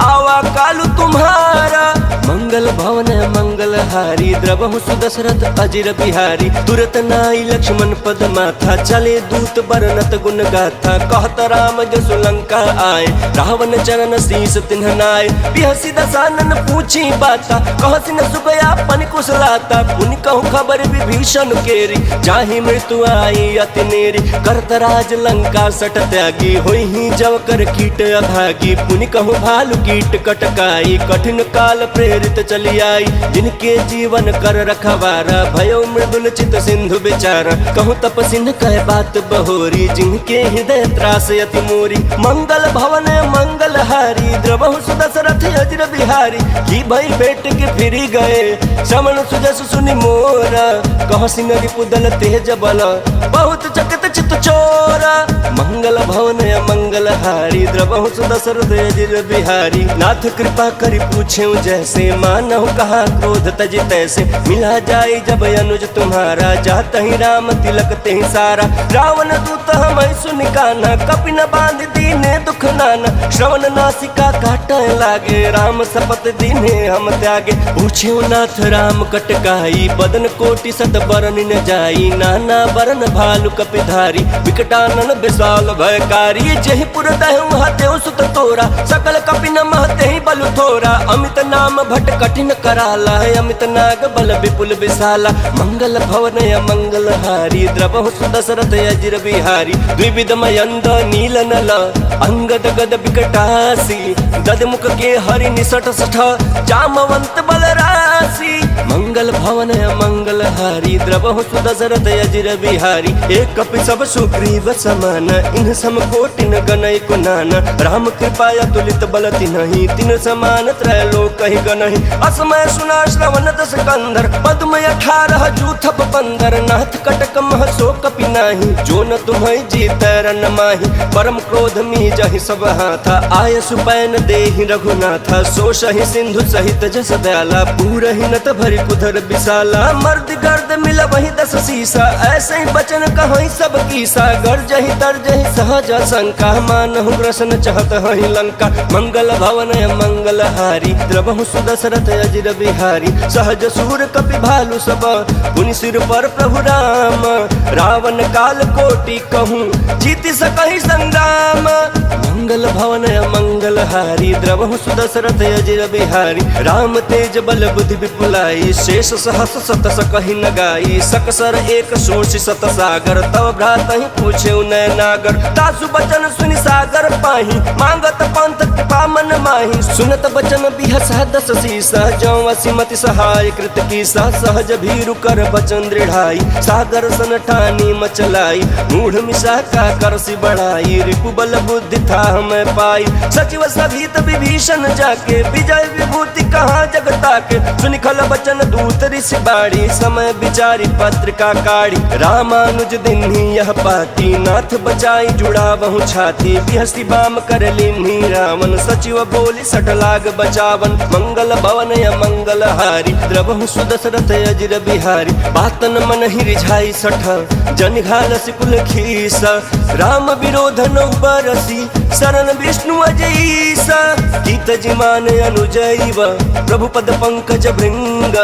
आवा कालु तुम्हारा। मंगल भवन मंगल हारी द्रवहु सुदशरथ अजिर बिहारी। तुरत नाई लक्ष्मण पद माथा चले दूत बरनत गुण गाथा। कहत राम जसु लंका आए रावण चरण शीस तिन्ह नाय। बिहसी दसानन पूछी बाता कहसी न सुगया पन कुशलाता। पुनि कहु खबर विभीषण केरी जाहि मृत्यु आई अति नेरी। करत राज लंका सट त्यागी होई ही जव कर कीट अभागी। पुनि कहु भालु कीट कटकाई कठिन काल प्रेरित चली आई। जिनके जीवन कर रखवारा भयो मृदुल चित सिंधु बेचारा। कहु तपसिन कह बात बहोरी जिनके हृदय त्रास अति मोरी। मंगल भवन मंगल हारी द्रवहु सुदशरथ अजिर बिहारी। की भई बेट के फिरी गए श्रवण सुजस सुनि मोरा। कह सिंह रिपुदल तेज बल बहुत चकित चित चोरा। मंगल भवन मंगल हारी द्रवहु सुदशरथ अजिर बिहारी। नाथ कृपा करि पूछे जैसे मानहु कहा क्रोध तज तैसे। मिला जाए जब अनुज तुम्हारा जात ही राम तिलक ते सारा। रावण दूत हम सुनि कान्हा कपि न बांध दीने दुख नाना। श्रवण नासिका काट लागे राम शपथ दीने हम त्यागे। पूछे नाथ राम कटकाई बदन कोटि सत बरन न जाई। नाना बरन भालु कपिधारी विकटानन विशाल भयकारी। जहि पुर दहु हतेउ सुत तोरा सकल कपि न महते ही बलु थोरा। अमित नाम भट कठिन कराला अमित नाग बल विपुल विशाला। मंगल भवन मंगल हारी द्रवहु सुदशरथ अजिर बिहारी। द्विविध मयंद नील नल अंगद गद विकटासी। ददमुख के हरि निसट सठ जामवंत बल राशि। मंगल भवन मंगल हारी द्रवहु सुदशरथ अजिर बिहारी। एक कपि सब सुग्रीव समान इन सम कोटि न गनय कुनाना। राम कृपा अतुलित बल तिन्हि तिन समान त्रैलोक ही गनहि। असमय सुना श्रवण दस कंधर पद्म 18 जूथप पंदर। नाथ कटक मह सो कपि नाही जो न तुम्हें जीत रन माही। परम क्रोध मी जहि सब हाथा आय सुपैन देहि रघुनाथा। सो सहि सिंधु सहित जस दयाला पूरहि नत भरि कुधर विशाला। मर्द गर्द मिल वही 10 सीसा ऐसे ही बचन कहीं सब कीसा। गर्जहि तरजहि सहज शंका मानहु ग्रसन चहत हहि लंका। मंगल भवन मंगल हारी द्रवहु सुदशरथ अजिर बिहारी। सहज सूर कपि भालु सब पुनि सिर पर प्रभु राम। रावण काल कोटि कहूँ जीति सकहि संग्राम। मंगल भवन मंगल हारी द्रवहु सुदशरथ अजिर बिहारी। राम तेज बल बुद्धि विपुलाई शेष सहस सत सकहि न गाई। सकसर एक सोच सत सागर तव भ्रातहि पूछे नय नागर। तासु बचन सुनि सागर पाही मांगत पंथ कृपा मन माही। सुनत बचन बिहसा 10 सीसा जौ असिमति सहाय कृत कीसा। सहज भीरु कर बचन दृढ़ाई सागर सन ठानी मचलाई। मूढ़ मिशा का करसी बढ़ाई रिपु बल बुद्धि था हमें पाई। सचिव सभीत विभीषण जाके विजय विभूति कहाँ जगता के। सुनि खल बचन दूत ऋषि बाड़ी समय विचारी पत्रिका काढ़ी। रामानुज दिन्ही यह पाती नाथ बचाई जुड़ा बहु छाती। बिहसी बाम कर लिन्ही रावण सचिव बोली सठ लाग बचावन। मंगल भवन मंगल हारी द्रवहु सुदशरथ अजिर बिहारी। बातन मन ही रिझाई सठ जन घाल सिकुल खीसा। राम विरोध नौ बरसी शरण विष्णु अजईसा। गीत जिमान अनुजैव प्रभु पद पंकज भृंग।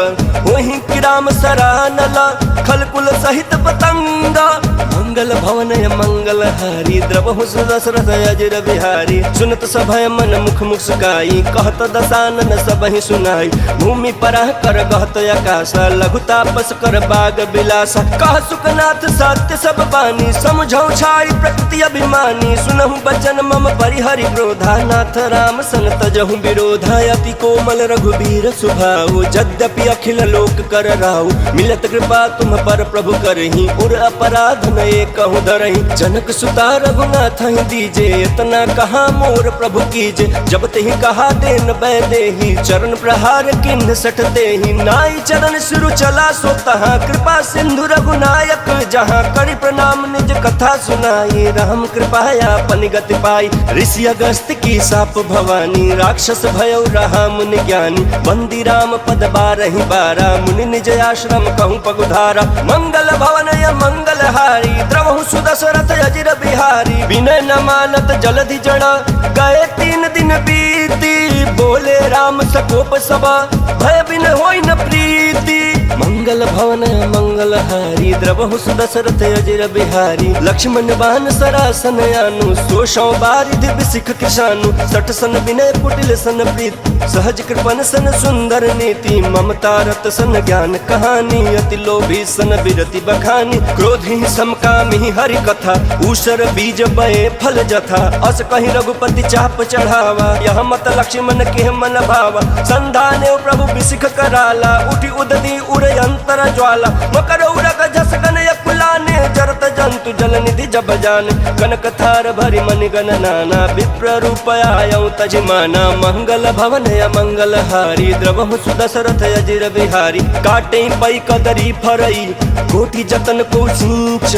वहीं कि राम सरानला खलकुल सहित पतंगा। मंगल भवन मंगल हारी द्रवहु सुदशरथ अजिर बिहारी। सुनत सभय मन मुख मुस्काई कहत दसानन सबहि सुनाई। भूमि परह कर गहत आकाश लघु तापस कर बाग बिलासा। कह सुखनाथ सत्य सब बानी समझौ छाई प्रकृति अभिमानी। सुनहु बचन मम परिहरि क्रोधा नाथ राम सन तजहु विरोधा। अति कोमल रघुबीर सुभाऊ यद्यपि अखिल लोक कर राऊ। मिलत कृपा तुम पर प्रभु करही उर अपराध न कहूँ धरही। जनक सुता रघुनाथ ही दीजे इतना कहा मोर प्रभु कीजे। जब तेहि कहा देन बै देही चरण प्रहार किन्ह सटते ही। नाई चरण शुरु चला सो तहाँ कृपा सिंधु रघुनायक जहाँ। करि प्रणाम निज कथा सुनाई राम कृपाया पन गति पाई। ऋषि अगस्त की साप भवानी राक्षस भय भयउ रहा मुनि ज्ञानी, बंदी राम पद बारहि बारा, मुनि निज आश्रम कहूँ पगुधारा। मंगल भवन या मंगल हारी, द्रवहु सुदशरथ अजिर बिहारी। विनय न मानत जलधि जड़ा, गए 3 दिन बीती, बोले राम सकोप सबा, भय बिन होई न प्रीति। मंगल भवन मंगल हारी, द्रवहु सुदशरथ अजिर बिहारी। लक्ष्मण बान सरासन आनु, सोषौ बारिधि बिसिख कृशानु। सठ सन विनय कुटिल सन प्रीत, सहज कृपन सन सुंदर नीति। ममता रत सन ज्ञान कहानी, अति लोभी सन बिरति बखानी। क्रोधी समकामी हरि कथा, ऊषर बीज बये फल जथा। अस कहीं रघुपति चाप चढ़ावा, यह मत लक्ष्मण के मन भावा। संधाने प्रभु बिसिख कराला, उठी उदती उर अंतर ज्वाला। मकर उरग जस गन यकुलाने, जरत जंतु जल निधि जब जान। कनक थार भरि मनि गण नाना, विप्र रूप आयौ तजिमाना। मंगल भवन मंगल हारी, द्रवहु सुदशरथ अजिर बिहारी। काटे पै कदरी फरई, कोटि जतन को सींच।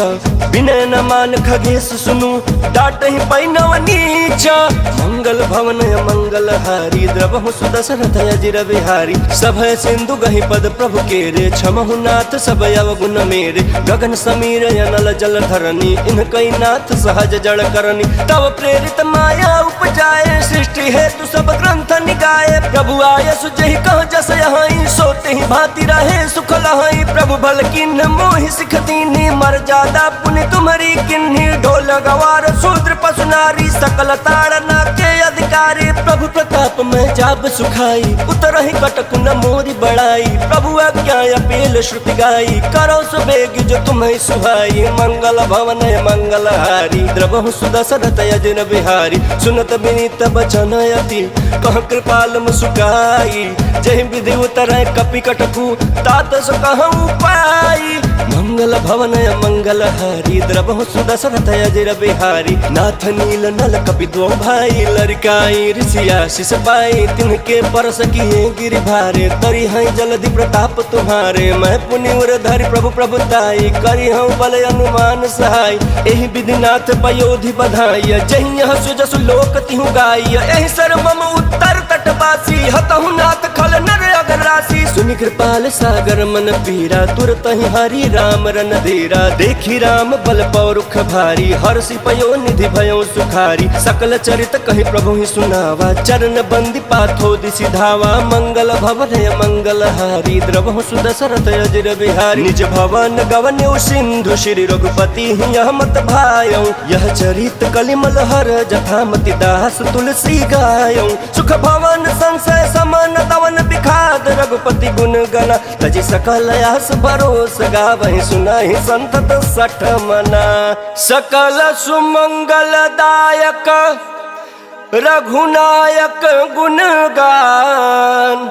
विनय न मान खगेश सुनु, डाटहि पै नव नीच। मंगल भवन मंगल हारी, द्रवहु सुदशरथ अजिर बिहारी। सभय सिंधु गहि पद प्रभु केरे, क्षमहु नाथ सब अवगुण मेरे। गगन समीर अनल जल धरनी, इनकै नाथ सहज जड़ करनी। तब प्रेरित माया उपजाए, सृष्टि हेतु सब ग्रंथ निकाये। प्रभु आय सुजहि कह जस यहाई, सोते ही भांति रहे सुख लहाई। प्रभु भल किन्ह मोहि सिख दीन्ही, मर्यादा पुनि तुम्हारी किन्ही। ढोल गवार शूद्र पशु नारी, सकल ताड़ना के अधिकारी। प्रभु प्रताप में जाब सुखाई, उतरहि कटक न मोरी बड़ाई। प्रभु आज्ञा अपील श्रुति गाई, करो सुबेग जो तुम्हें सुहाई। मंगल भवन मंगल हारी, द्रवहु सुदशरथ अजिर बिहारी। सुनत विनीत बचन अति, कह कृपाल मुसुकाई। जहि विधि उतरै कपि कटकु, तात सो कहूँ पाई। मंगल भवन मंगल हारी, द्रवहु सुदशरथ अजिर बिहारी। नाथ नील नल कपि दो भाई, लड़काई ऋषि आशीष पाई। तिनके परस किए गिरि भारे, तरी हैं जलधि प्रताप तुम्हारे। मैं पुनि उर धरि प्रभु प्रभुताई, करी हूँ बल अनुमान सहाय। एहि विधि नाथ पयोधि बधाई, जहि यह सुजसु लोक तिहु गाई। एहि सर्वम उत्तर तटवासी, हतहु नाथ खल नर अगर राशि। सुनि कृपाल सागर मन पीरा, तुरत ही हरि राम रन धीरा। देखी राम बल पौरुख भारी, हर्षि पयो निधि भयो सुखारी। सकल चरित कहि प्रभु ही सुनावा, चरण बंदी पाथो दिसि धावा। मंगल भवन मंगल हारी, द्रवहु सुदशरथ अजिर बिहारी। निज भवन गवन्यौ सिंधु, श्री रघुपति यह मत भायौ। यह चरित कलिमल हर, जथामति दास तुलसी गायौ। सुख भवन संशय समन, तवन बिखाद रघुपति गुण गना। तजि सकल आस भरोस, गावहि सुनाहि संतत सठ मना। सकल सुमंगल दायक रघुनायक गुण गान,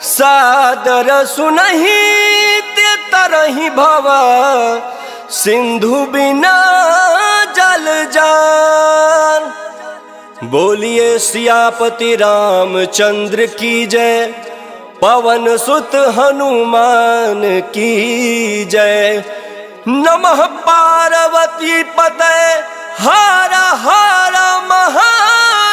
सादर सुनहि ते तरहि भव। सिंधु बिना जल जान। बोलिए सियापति रामचंद्र की जय, पवन सुत हनुमान की जय। नमः पार्वती पतये हर हर महादेव।